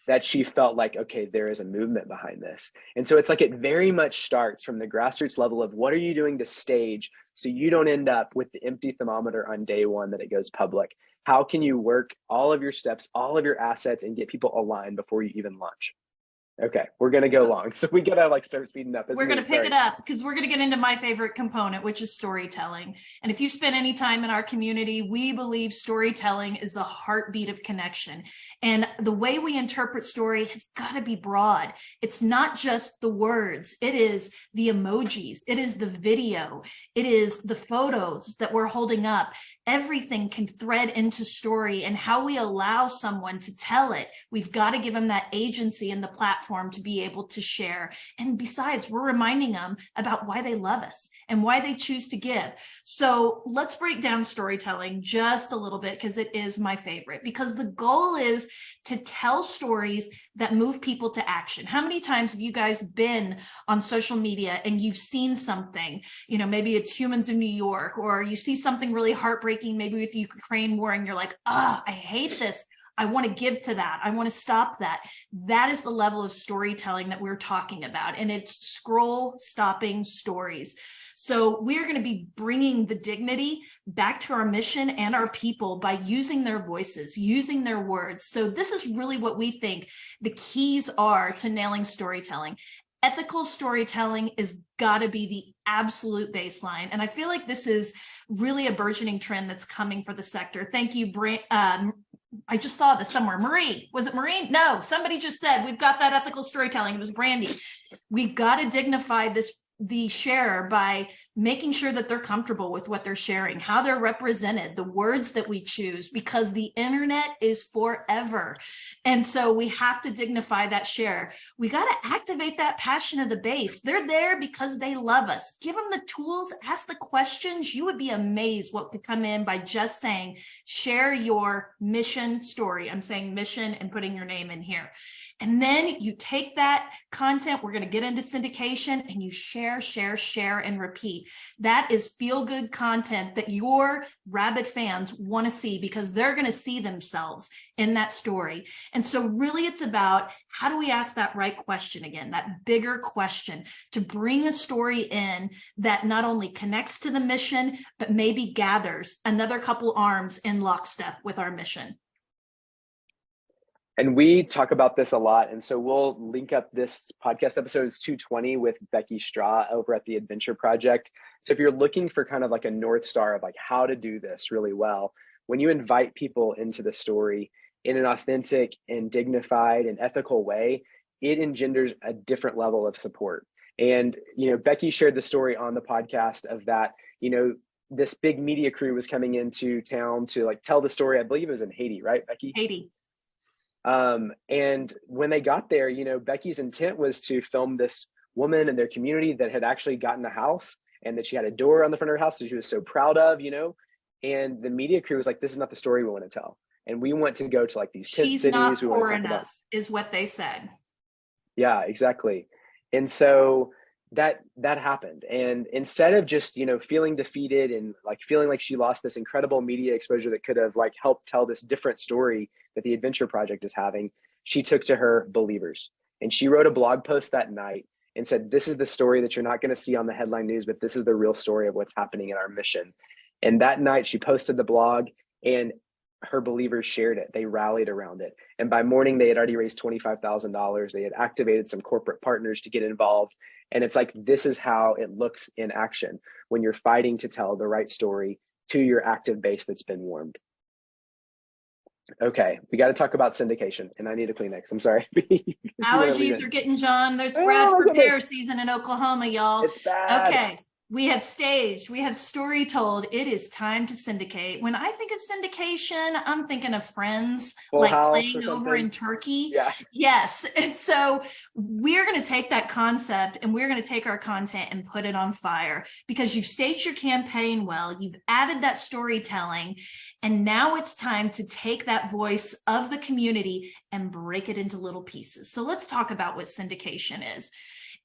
S2: that she felt like, okay, there is a movement behind this. And so it's like, it very much starts from the grassroots level of what are you doing to stage so you don't end up with the empty thermometer on day one that it goes public. How can you work all of your steps, all of your assets, and get people aligned before you even launch? Okay, we're gonna go long, so we gotta like start speeding up.
S3: We're going to pick it up because we're going to get into my favorite component, which is storytelling. And if you spend any time in our community, we believe storytelling is the heartbeat of connection. And the way we interpret story has got to be broad. It's not just the words. It is the emojis. It is the video. It is the photos that we're holding up. Everything can thread into story, and how we allow someone to tell it. We've got to give them that agency and the platform to be able to share. And besides, we're reminding them about why they love us and why they choose to give. So let's break down storytelling just a little bit, because it is my favorite, because the goal is to tell stories that move people to action. How many times have you guys been on social media and you've seen something, you know, maybe it's Humans in New York, or you see something really heartbreaking, maybe with the Ukraine war, and you're like, I hate this. I want to give to that. I want to stop that. That is the level of storytelling that we're talking about. And it's scroll stopping stories. So we're going to be bringing the dignity back to our mission and our people by using their voices, using their words. So this is really what we think the keys are to nailing storytelling. Ethical storytelling is got to be the absolute baseline. And I feel like this is really a burgeoning trend that's coming for the sector. Thank you, I just saw this somewhere. Marie, was it Marie? No, somebody just said, we've got that ethical storytelling. It was Brandy. We've got to dignify the sharer by making sure that they're comfortable with what they're sharing, how they're represented, the words that we choose, because the internet is forever. And so we have to dignify that share. We got to activate that passion of the base. They're there because they love us. Give them the tools, ask the questions. You would be amazed what could come in by just saying, share your mission story. I'm saying mission and putting your name in here. And then you take that content, we're going to get into syndication, and you share, share, share, and repeat. That is feel-good content that your rabid fans want to see, because they're going to see themselves in that story. And so really it's about, how do we ask that right question again, that bigger question, to bring a story in that not only connects to the mission, but maybe gathers another couple arms in lockstep with our mission.
S2: And we talk about this a lot. And so we'll link up this podcast episode. It's 220 with Becky Straw over at the Adventure Project. So if you're looking for kind of like a North Star of like how to do this really well, when you invite people into the story in an authentic and dignified and ethical way, it engenders a different level of support. And, you know, Becky shared the story on the podcast of that, you know, this big media crew was coming into town to like tell the story. I believe it was in Haiti, right, Becky?
S3: Haiti.
S2: And when they got there, you know, Becky's intent was to film this woman in their community that had actually gotten a house, and that she had a door on the front of her house that she was so proud of, you know. And the media crew was like, this is not the story we want to tell. And we want to go to like these tent
S3: She's
S2: cities.
S3: not
S2: We want
S3: poor
S2: to talk
S3: enough,
S2: about,
S3: is what they said.
S2: yeah, exactly. And so that happened. And instead of just, you know, feeling defeated and like feeling like she lost this incredible media exposure that could have like helped tell this different story that the Adventure Project is having, she took to her believers. And she wrote a blog post that night and said, this is the story that you're not going to see on the headline news, but this is the real story of what's happening in our mission. And that night she posted the blog, and her believers shared it. They rallied around it. And by morning, they had already raised $25,000. They had activated some corporate partners to get involved. And it's like, this is how it looks in action when you're fighting to tell the right story to your active base that's been warmed. Okay, we got to talk about syndication, and I need a Kleenex. I'm sorry.
S3: Allergies are getting John. There's Bradford pear season in Oklahoma, y'all.
S2: It's bad.
S3: Okay. We have staged, we have story told. It is time to syndicate. When I think of syndication, I'm thinking of Friends,
S2: Full
S3: like
S2: House
S3: playing over in Turkey.
S2: Yeah.
S3: Yes. And so we're going to take that concept and we're going to take our content and put it on fire, because you've staged your campaign well, you've added that storytelling, and now it's time to take that voice of the community and break it into little pieces. So let's talk about what syndication is.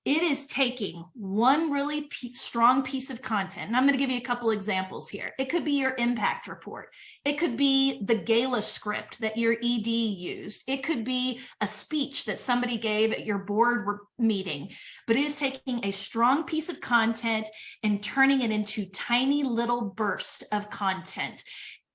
S3: It is taking one really strong piece of content, and I'm going to give you a couple examples here. It could be your impact report. It could be the gala script that your ED used. It could be a speech that somebody gave at your board meeting. But it is taking a strong piece of content and turning it into tiny little bursts of content.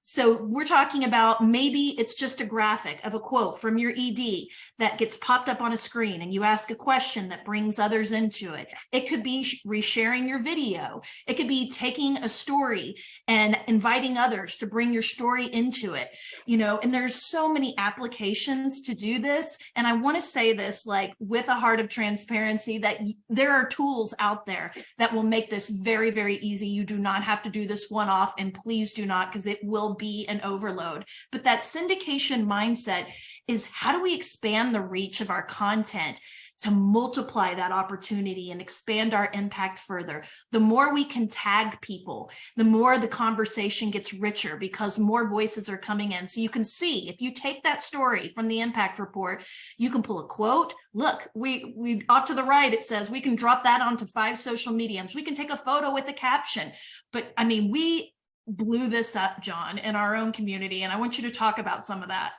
S3: So we're talking about maybe it's just a graphic of a quote from your ED that gets popped up on a screen and you ask a question that brings others into it. It could be resharing your video. It could be taking a story and inviting others to bring your story into it, and there's so many applications to do this. And I want to say this like with a heart of transparency that there are tools out there that will make this very, very easy. You do not have to do this one off, and please do not, because it will be an overload. But that syndication mindset is, how do we expand the reach of our content to multiply that opportunity and expand our impact further? The more we can tag people, the more the conversation gets richer because more voices are coming in. So you can see, if you take that story from the impact report, you can pull a quote. Look, we off to the right, it says we can drop that onto 5 social mediums. We can take a photo with a caption. But I mean, we blew this up, Jon, in our own community. And I want you to talk about some of that.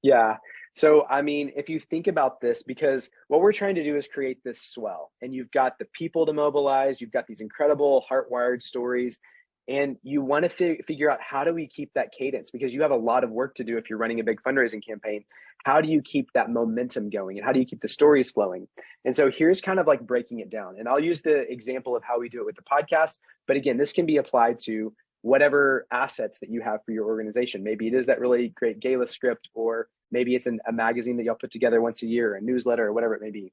S2: Yeah. So, I mean, if you think about this, because what we're trying to do is create this swell, and you've got the people to mobilize, you've got these incredible heart-wired stories, and you want to figure out, how do we keep that cadence? Because you have a lot of work to do if you're running a big fundraising campaign. How do you keep that momentum going, and how do you keep the stories flowing? And so here's kind of like breaking it down. And I'll use the example of how we do it with the podcast. But again, this can be applied to whatever assets that you have for your organization. Maybe it is that really great gala script, or maybe it's a magazine that y'all put together once a year, a newsletter, or whatever it may be.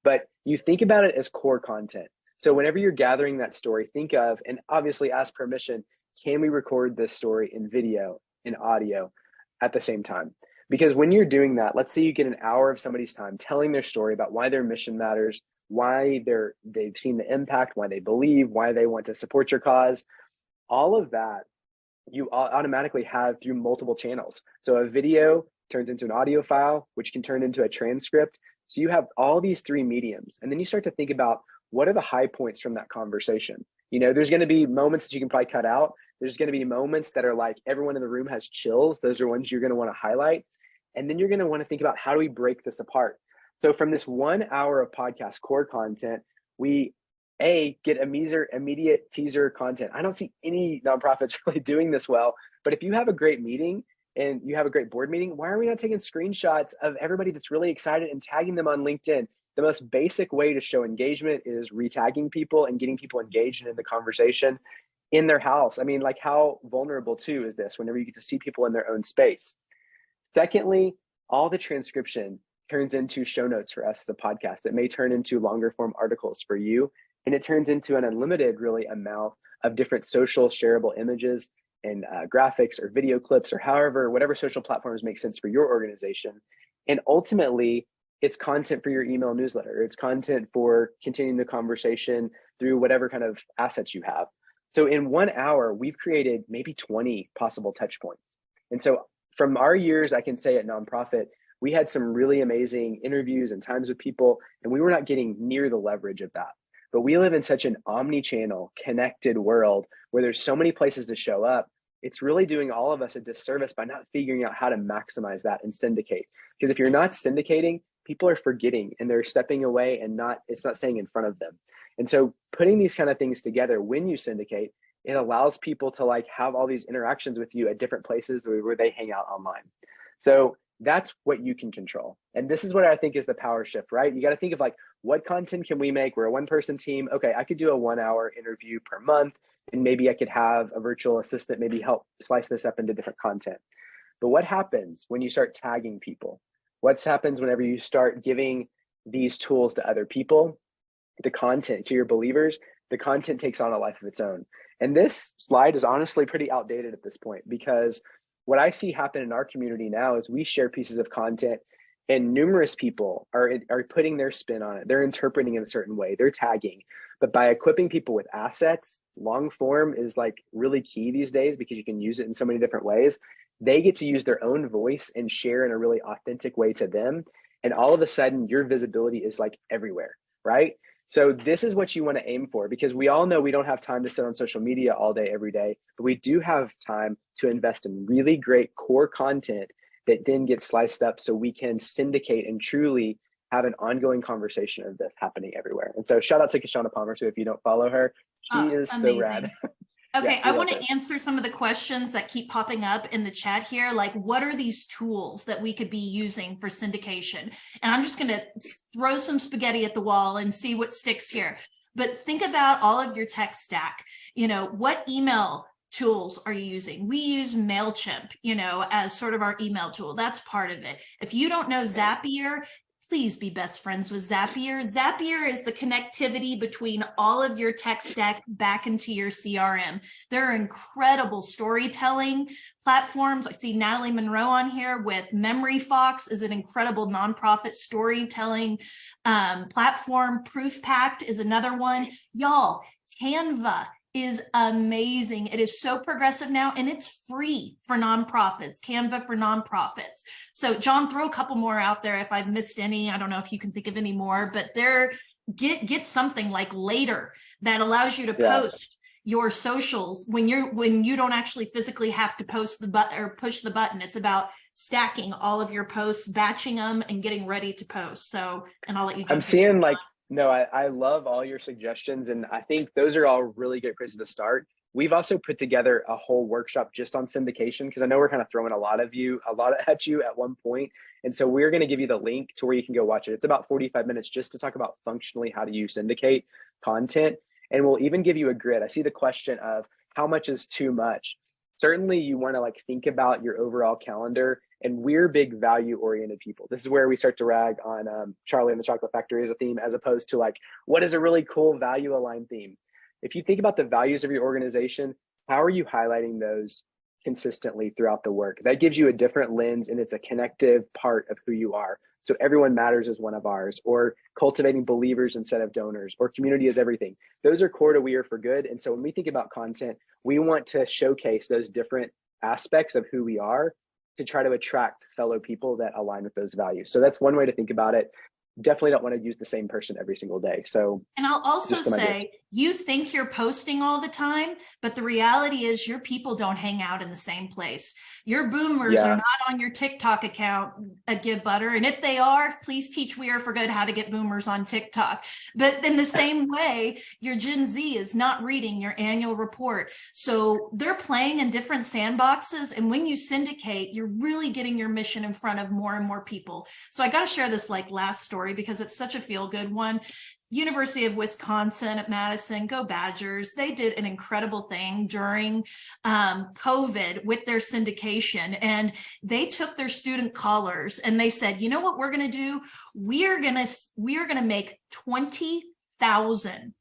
S2: But you think about it as core content. So whenever you're gathering that story, think of, and obviously ask permission, can we record this story in video, in audio at the same time? Because when you're doing that, let's say you get an hour of somebody's time telling their story about why their mission matters, why they've seen the impact, why they believe, why they want to support your cause. All of that you automatically have through multiple channels. So a video turns into an audio file, which can turn into a transcript. So you have all these 3 mediums. And then you start to think about, what are the high points from that conversation? There's going to be moments that you can probably cut out. There's going to be moments that are like everyone in the room has chills. Those are ones you're going to want to highlight. And then you're going to want to think about, how do we break this apart? So from this 1 hour of podcast core content, we get immediate teaser content. I don't see any nonprofits really doing this well, but if you have a great meeting and you have a great board meeting, why are we not taking screenshots of everybody that's really excited and tagging them on LinkedIn? The most basic way to show engagement is retagging people and getting people engaged in the conversation in their house. I mean, like, how vulnerable too is this whenever you get to see people in their own space? Secondly, all the transcription turns into show notes for us as a podcast. It may turn into longer form articles for you. And it turns into an unlimited, really, amount of different social shareable images and graphics or video clips, or whatever social platforms make sense for your organization. And ultimately, it's content for your email newsletter. It's content for continuing the conversation through whatever kind of assets you have. So in 1 hour, we've created maybe 20 possible touch points. And so from our years, I can say at nonprofit, we had some really amazing interviews and times with people, and we were not getting near the leverage of that. But we live in such an omni-channel, connected world where there's so many places to show up. It's really doing all of us a disservice by not figuring out how to maximize that and syndicate. Because if you're not syndicating, people are forgetting and they're stepping away, and it's not staying in front of them. And so putting these kind of things together when you syndicate, it allows people to have all these interactions with you at different places where they hang out online. So that's what you can control. And this is what I think is the power shift, right? You got to think of what content can we make? We're a 1-person team. Okay, I could do a 1-hour interview per month, and maybe I could have a virtual assistant maybe help slice this up into different content. But what happens when you start tagging people? What happens whenever you start giving these tools to other people, the content to your believers? The content takes on a life of its own. And this slide is honestly pretty outdated at this point, because what I see happen in our community now is we share pieces of content, and numerous people are putting their spin on it. They're interpreting it in a certain way. They're tagging. But by equipping people with assets, long form is really key these days, because you can use it in so many different ways. They get to use their own voice and share in a really authentic way to them. And all of a sudden, your visibility is everywhere, right? So this is what you want to aim for, because we all know we don't have time to sit on social media all day, every day, but we do have time to invest in really great core content that then gets sliced up so we can syndicate and truly have an ongoing conversation of this happening everywhere. And so shout out to Kishana Palmer too, if you don't follow her. She is
S3: amazing.
S2: so rad.
S3: Okay,
S2: we
S3: I
S2: love
S3: want
S2: it.
S3: to answer some of the questions that keep popping up in the chat here. Like, what are these tools that we could be using for syndication? And I'm just going to throw some spaghetti at the wall and see what sticks here. But think about all of your tech stack. You know, what email tools are you using? We use MailChimp, you know, as sort of our email tool. That's part of it. If you don't know Zapier, please be best friends with Zapier. Zapier is the connectivity between all of your tech stack back into your CRM. There are incredible storytelling platforms. I see Natalie Monroe on here with Memory Fox is an incredible nonprofit storytelling platform. Proof Pact is another one. Y'all, Canva is amazing. It is so progressive now, and it's free for nonprofits. Canva for nonprofits. So Jon, throw a couple more out there if I've missed any. I don't know if you can think of any more, but get something like Later that allows you to post your socials when you don't actually physically have to post the button or push the button. It's about stacking all of your posts, batching them, and getting ready to post. So, and I'll let you jump
S2: I'm seeing like, no, I love all your suggestions, and I think those are all really good places to start. We've also put together a whole workshop just on syndication, because I know we're kind of throwing a lot at you at one point. And so we're going to give you the link to where you can go watch it. It's about 45 minutes just to talk about functionally how do you syndicate content. And we'll even give you a grid. I see the question of how much is too much. Certainly you want to like think about your overall calendar, and we're big value oriented people. This is where we start to rag on Charlie and the Chocolate Factory as a theme, as opposed to like, what is a really cool value aligned theme? If you think about the values of your organization, how are you highlighting those consistently throughout the work? That gives you a different lens, and it's a connective part of who you are. So everyone matters is one of ours, or cultivating believers instead of donors, or community is everything. Those are core to We Are for Good. And so when we think about content, we want to showcase those different aspects of who we are to try to attract fellow people that align with those values. So that's one way to think about it. Definitely don't want to use the same person every single day. So,
S3: and I'll also say, you think you're posting all the time, but the reality is your people don't hang out in the same place. Your boomers are not on your TikTok account at Givebutter. And if they are, please teach We Are for Good how to get boomers on TikTok. But in the same way, your Gen Z is not reading your annual report. So they're playing in different sandboxes. And when you syndicate, you're really getting your mission in front of more and more people. So I got to share this like last story because it's such a feel-good one. University of Wisconsin at Madison, go Badgers. They did an incredible thing during COVID with their syndication, and they took their student callers and they said, you know what we're going to do? We are going to make 20,000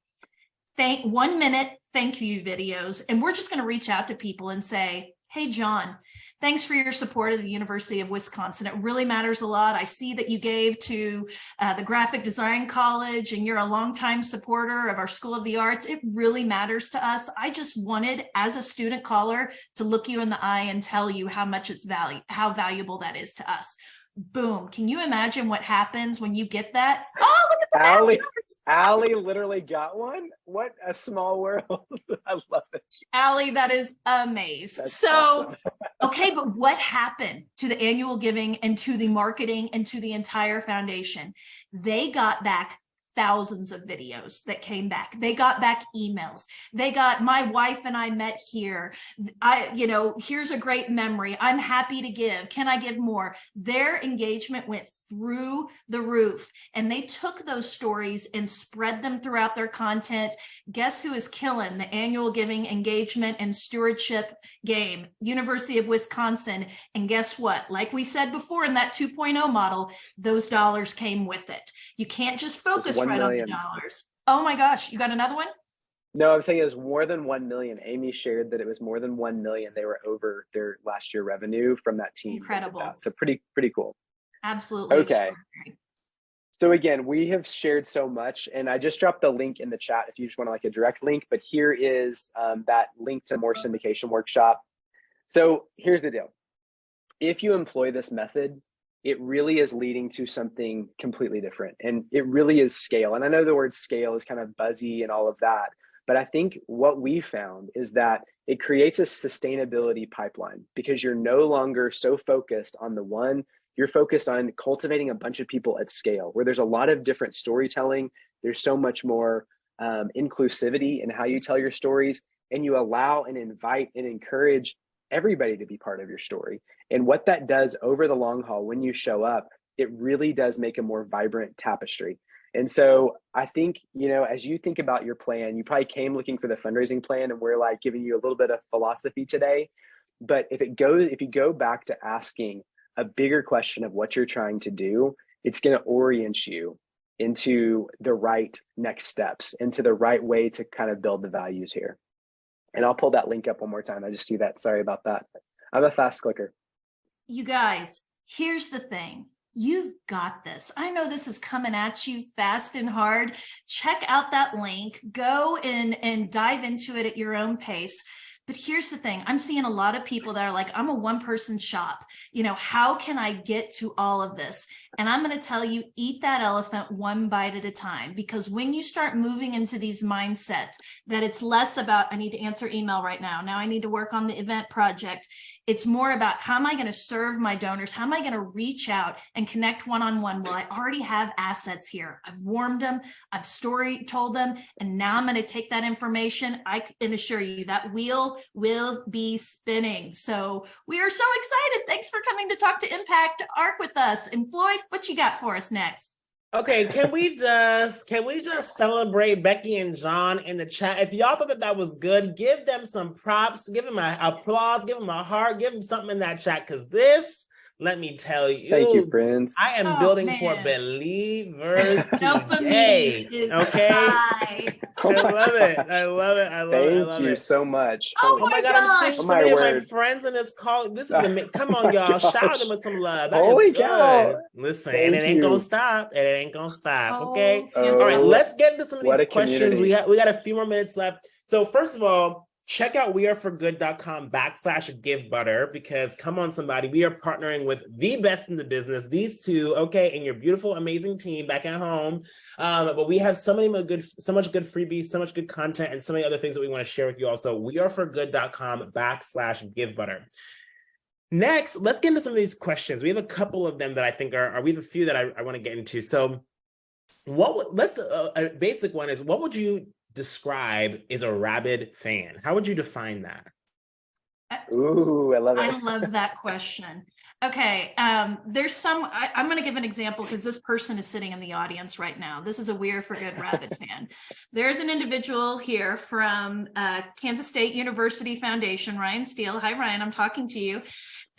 S3: 1 minute thank you videos, and we're just going to reach out to people and say, hey, Jon, thanks for your support of the University of Wisconsin. It really matters a lot. I see that you gave to the Graphic Design College, and you're a longtime supporter of our School of the Arts. It really matters to us. I just wanted, as a student caller, to look you in the eye and tell you how much how valuable that is to us. Boom. Can you imagine what happens when you get that? Oh, look at the
S2: Allie literally got one. What a small world. I love it.
S3: Allie, that is amazing.
S2: That's
S3: so
S2: awesome.
S3: Okay, but what happened to the annual giving and to the marketing and to the entire foundation? They got back thousands of videos that came back. They got back emails. They got, my wife and I met here. Here's a great memory. I'm happy to give. Can I give more? Their engagement went through the roof, and they took those stories and spread them throughout their content. Guess who is killing the annual giving, engagement, and stewardship game? University of Wisconsin. And guess what? Like we said before in that 2.0 model, those dollars came with it. You can't just focus right on the dollars. Oh my gosh, you got another one?
S2: No, I'm saying it was more than 1 million. Amy shared that it was more than 1 million. They were over their last year revenue from that team.
S3: Incredible.
S2: So pretty cool.
S3: Absolutely.
S2: Okay. So again, we have shared so much, and I just dropped the link in the chat if you just want to like a direct link, but here is that link to more syndication workshop. So here's the deal. If you employ this method, it really is leading to something completely different. And it really is scale. And I know the word scale is kind of buzzy and all of that, but I think what we found is that it creates a sustainability pipeline, because you're no longer so focused on the one. You're focused on cultivating a bunch of people at scale, where there's a lot of different storytelling. There's so much more inclusivity in how you tell your stories. and you allow and invite and encourage everybody to be part of your story. And what that does over the long haul, when you show up, it really does make a more vibrant tapestry. And so I think, as you think about your plan, you probably came looking for the fundraising plan, and we're like giving you a little bit of philosophy today. But if you go back to asking a bigger question of what you're trying to do, it's going to orient you into the right next steps, into the right way to kind of build the values here. And I'll pull that link up one more time. I just see that. Sorry about that. I'm a fast clicker.
S3: You guys, here's the thing. You've got this. I know this is coming at you fast and hard. Check out that link. Go and dive into it at your own pace. But here's the thing. I'm seeing a lot of people that are like, I'm a one-person shop. How can I get to all of this? And I'm going to tell you, eat that elephant one bite at a time. Because when you start moving into these mindsets, that it's less about, I need to answer email right now. Now I need to work on the event project. It's more about, how am I going to serve my donors? How am I going to reach out and connect one-on-one? Well, I already have assets here. I've warmed them. I've told them. And now I'm going to take that information. I can assure you that wheel will be spinning. So we are so excited. Thanks for coming to talk to Impact Arc with us. And Floyd, what you got for us next?
S1: Okay, can we just celebrate Becky and Jon in the chat? If y'all thought that was good, give them some props, give them an applause, give them a heart, give them something in that chat, because this, let me tell you.
S2: Thank you, friends.
S1: I am building for believers today.
S3: Dopamine is
S1: Okay.
S3: high.
S1: I love it. I love it. I love it. I love
S2: Thank you
S1: it.
S2: so much.
S3: Oh
S1: Oh my God, I'm seeing
S3: gosh.
S1: so many of my
S2: word.
S1: friends in this call. This is amazing. Come on, y'all. Shout them with some love. That
S2: Holy
S1: is good.
S2: cow.
S1: Listen,
S2: Thank
S1: and it ain't
S2: you.
S1: gonna stop. It ain't gonna stop. Okay.
S3: Oh,
S1: All right, let's get into some of
S2: What
S1: these
S2: a
S1: questions.
S2: community.
S1: We got a few more minutes left. So first of all, check out weareforgood.com/Givebutter, because come on, somebody, we are partnering with the best in the business, these two, okay, and your beautiful, amazing team back at home. But we have so much good freebies, so much good content, and so many other things that we want to share with you also. weareforgood.com/Givebutter. Next, let's get into some of these questions. We have a couple of them that I think we have a few that I want to get into. So a basic one is, what would you describe as a rabid fan? How would you define that?
S2: Ooh, I love it.
S3: I love that question. Okay, there's I'm going to give an example, because this person is sitting in the audience right now. This is a We Are For Good rabid fan. There's an individual here from Kansas State University Foundation, Ryan Steele. Hi, Ryan, I'm talking to you.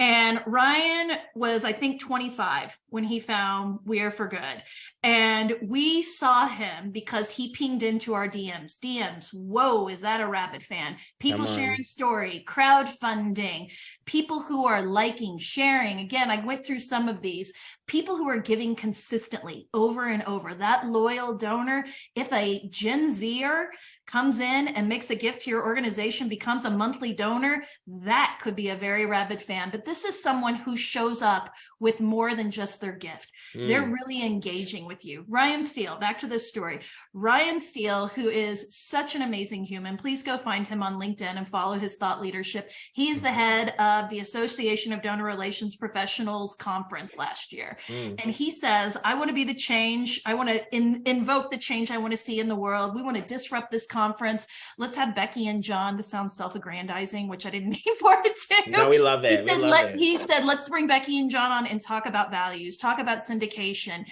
S3: And Ryan was, I think, 25 when he found We Are For Good. And we saw him because he pinged into our DMs. Whoa, is that a rabid fan? People sharing story, crowdfunding, people who are liking, sharing. Again, I went through some of these. People who are giving consistently over and over. That loyal donor. If a Gen Zer comes in and makes a gift to your organization, becomes a monthly donor, that could be a very rabid fan. But this is someone who shows up with more than just their gift. They're really engaging with you. Ryan Steele, back to this story. Ryan Steele, who is such an amazing human. Please go find him on LinkedIn and follow his thought leadership. He is the head of the Association of Donor Relations Professionals conference last year. And he says, I want to be the change. I want to invoke the change I want to see in the world. We want to disrupt this conference. Let's have Becky and Jon. This sounds self-aggrandizing, which I didn't mean for it to.
S1: No, we love it.
S3: He said, let's bring Becky and Jon on and talk about values, talk about syndication.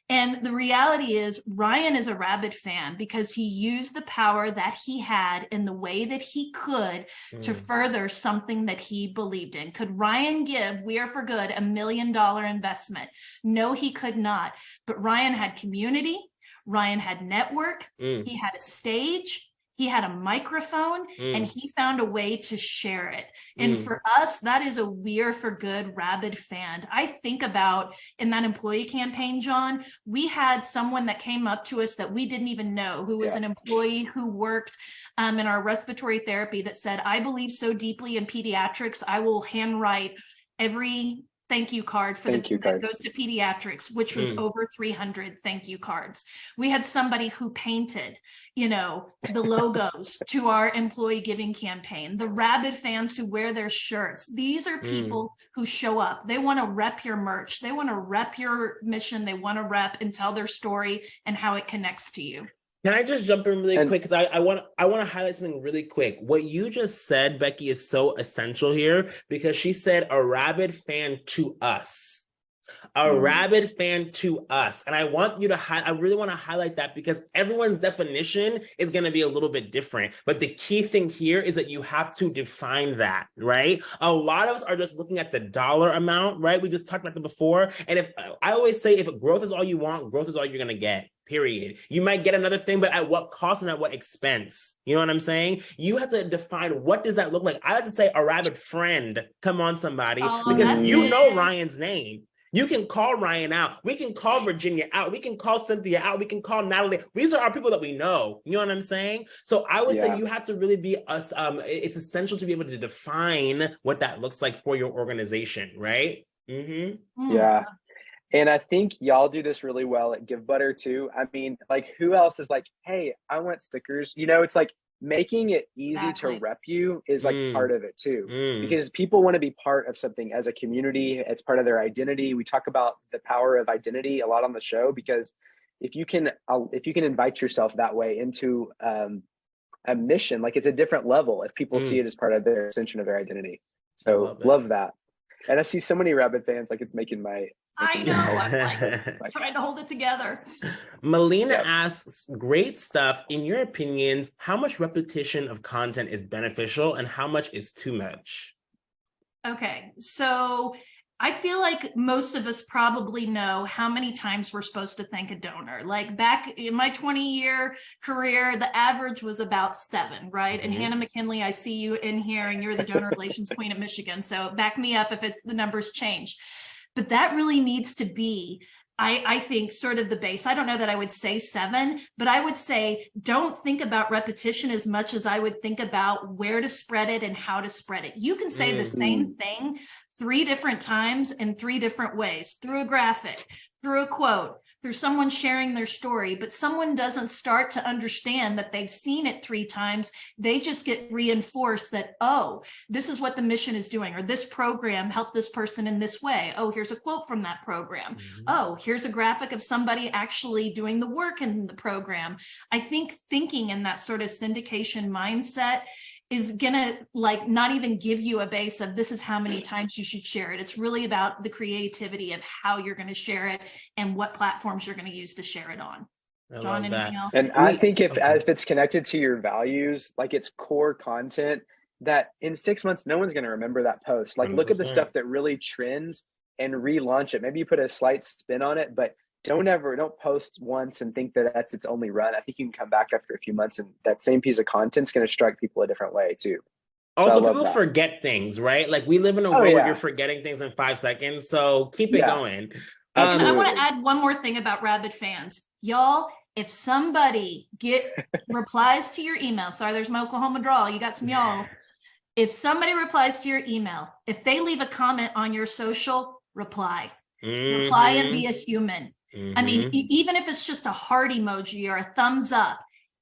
S3: And the reality is, Ryan is a rabid fan because he used the power that he had in the way that he could to further something that he believed in. Could Ryan give We Are For Good $1 million investment? No, he could not. But Ryan had community. Ryan had network. He had a stage. He had a microphone, and he found a way to share it. And for us, that is a We Are For Good rabid fan. I think about in that employee campaign, Jon, we had someone that came up to us that we didn't even know, who was an employee who worked in our respiratory therapy, that said, I believe so deeply in pediatrics, I will handwrite every thank you card for that goes to pediatrics, which was over 300 thank you cards. We had somebody who painted, the logos to our employee giving campaign, the rabid fans who wear their shirts. These are people who show up. They want to rep your merch. They want to rep your mission. They want to rep and tell their story and how it connects to you.
S1: Can I just jump in really
S2: And-
S1: quick? Because I want to highlight something really quick. What you just said, Becky, is so essential here because she said a rabid fan to us. A rabid fan to us. And I want you to I really want to highlight that because everyone's definition is going to be a little bit different. But the key thing here is that you have to define that, right? A lot of us are just looking at the dollar amount, right? We just talked about that before. And if I always say, if growth is all you want, growth is all you're going to get. Period. You might get another thing, but at what cost and at what expense? You know what I'm saying? You have to define, what does that look like? I like to say a rabid friend. Come on, somebody. Because you know Ryan's name. You can call Ryan out. We can call Virginia out. We can call Cynthia out. We can call Natalie. These are our people that we know. You know what I'm saying? So I would say you have to really be us. It's essential to be able to define what that looks like for your organization, right?
S2: Yeah. And I think y'all do this really well at Givebutter too. I mean, like, who else is like, hey, I want stickers? You know, it's like making it easy to rep you is like part of it too, because people want to be part of something as a community. It's part of their identity. We talk about the power of identity a lot on the show, because if you can invite yourself that way into a mission, like, it's a different level if people see it as part of their extension of their identity. So love that. And I see so many Rabbit fans, like, it's making my.
S3: I know. I'm like trying to hold it together.
S1: Melina asks, great stuff. In your opinions, how much repetition of content is beneficial and how much is too much? Okay,
S3: so I feel like most of us probably know how many times we're supposed to thank a donor. Like, back in my 20-year career, the average was about 7, right? And Hannah McKinley, I see you in here, and you're the donor relations queen of Michigan. So back me up if the numbers change. But that really needs to be, I think, sort of the base. I don't know that I would say 7, but I would say don't think about repetition as much as I would think about where to spread it and how to spread it. You can say the same thing 3 different times in 3 different ways, through a graphic, through a quote, through someone sharing their story, but someone doesn't start to understand that they've seen it 3 times. They just get reinforced that, oh, this is what the mission is doing, or this program helped this person in this way. Oh, here's a quote from that program. Oh, here's a graphic of somebody actually doing the work in the program. I think thinking in that sort of syndication mindset is gonna, like, not even give you a base of this is how many times you should share it. It's really about the creativity of how you're going to share it and what platforms you're going to use to share it on. Jon, anything else?
S2: And I think if it's connected to your values, like it's core content, that in 6 months, no one's going to remember that post. Like, look at the stuff that really trends and relaunch it. Maybe you put a slight spin on it, but don't post once and think that that's its only run. I think you can come back after a few months and that same piece of content's going to strike people a different way too.
S1: Also, people forget things, right? Like, we live in a world where you're forgetting things in 5 seconds. So keep it going.
S3: And I want to add one more thing about rabid fans. Y'all, if somebody replies to your email, sorry, there's my Oklahoma drawl. You got some y'all. If somebody replies to your email, if they leave a comment on your social, reply. Reply and be a human. I mean, even if it's just a heart emoji or a thumbs up.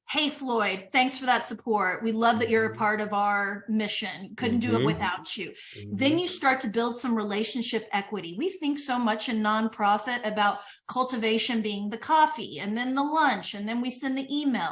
S3: Hey, Floyd, thanks for that support. We love that you're a part of our mission. Couldn't do it without you. Then you start to build some relationship equity. We think so much in nonprofit about cultivation being the coffee and then the lunch, and then we send the email.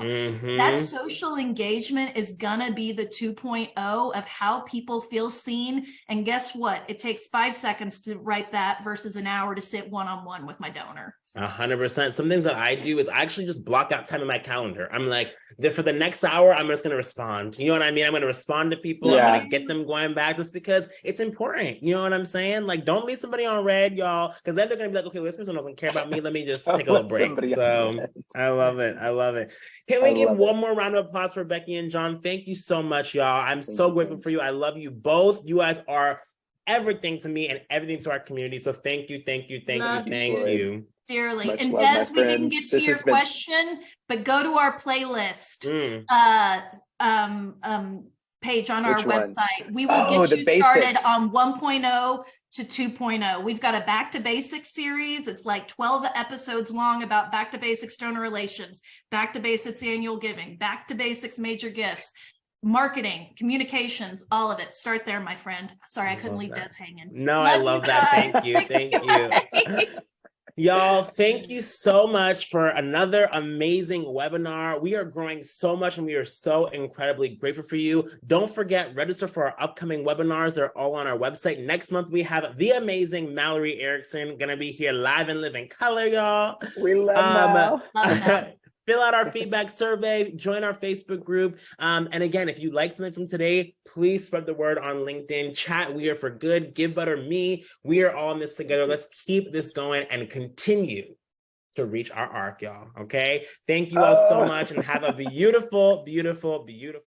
S3: That social engagement is gonna be the 2.0 of how people feel seen. And guess what? It takes 5 seconds to write that versus an hour to sit one-on-one with my donor.
S1: 100%. Some things that I do is I actually just block out time in my calendar. I'm like, for the next hour, I'm just going to respond. You know what I mean? I'm going to respond to people. I'm going to get them going back just because it's important. You know what I'm saying? Like, don't leave somebody on red, y'all, because then they're going to be like, okay, well, this person doesn't care about me. Let me just take a little break. So I love it. I love it. Can we give one more round of applause for Becky and Jon? Thank you so much, y'all. I'm so grateful for you. I love you both. You guys are everything to me and everything to our community. So thank you. Thank you.
S3: Dearly.
S2: Much
S3: and
S2: love,
S3: Des, we didn't get to your question, but go to our playlist page on our website. We will get you started on 1.0 to 2.0. We've got a Back to Basics series. It's like 12 episodes long about Back to Basics donor relations, Back to Basics annual giving, Back to Basics major gifts, marketing, communications, all of it. Start there, my friend. Sorry, I couldn't leave Des hanging.
S1: No, I love that. Thank you. Y'all, thank you so much for another amazing webinar. We are growing so much and we are so incredibly grateful for you. Don't forget, register for our upcoming webinars. They're all on our website. Next month, we have the amazing Mallory Erickson going to be here live and live in color, y'all.
S2: We love Mal.
S3: Love Mel.
S1: Fill out our feedback survey, join our Facebook group. And again, if you like something from today, please spread the word on LinkedIn. Chat We Are for Good, Givebutter, me. We are all in this together. Let's keep this going and continue to reach our arc, y'all. Okay. Thank you all so much and have a beautiful, beautiful, beautiful.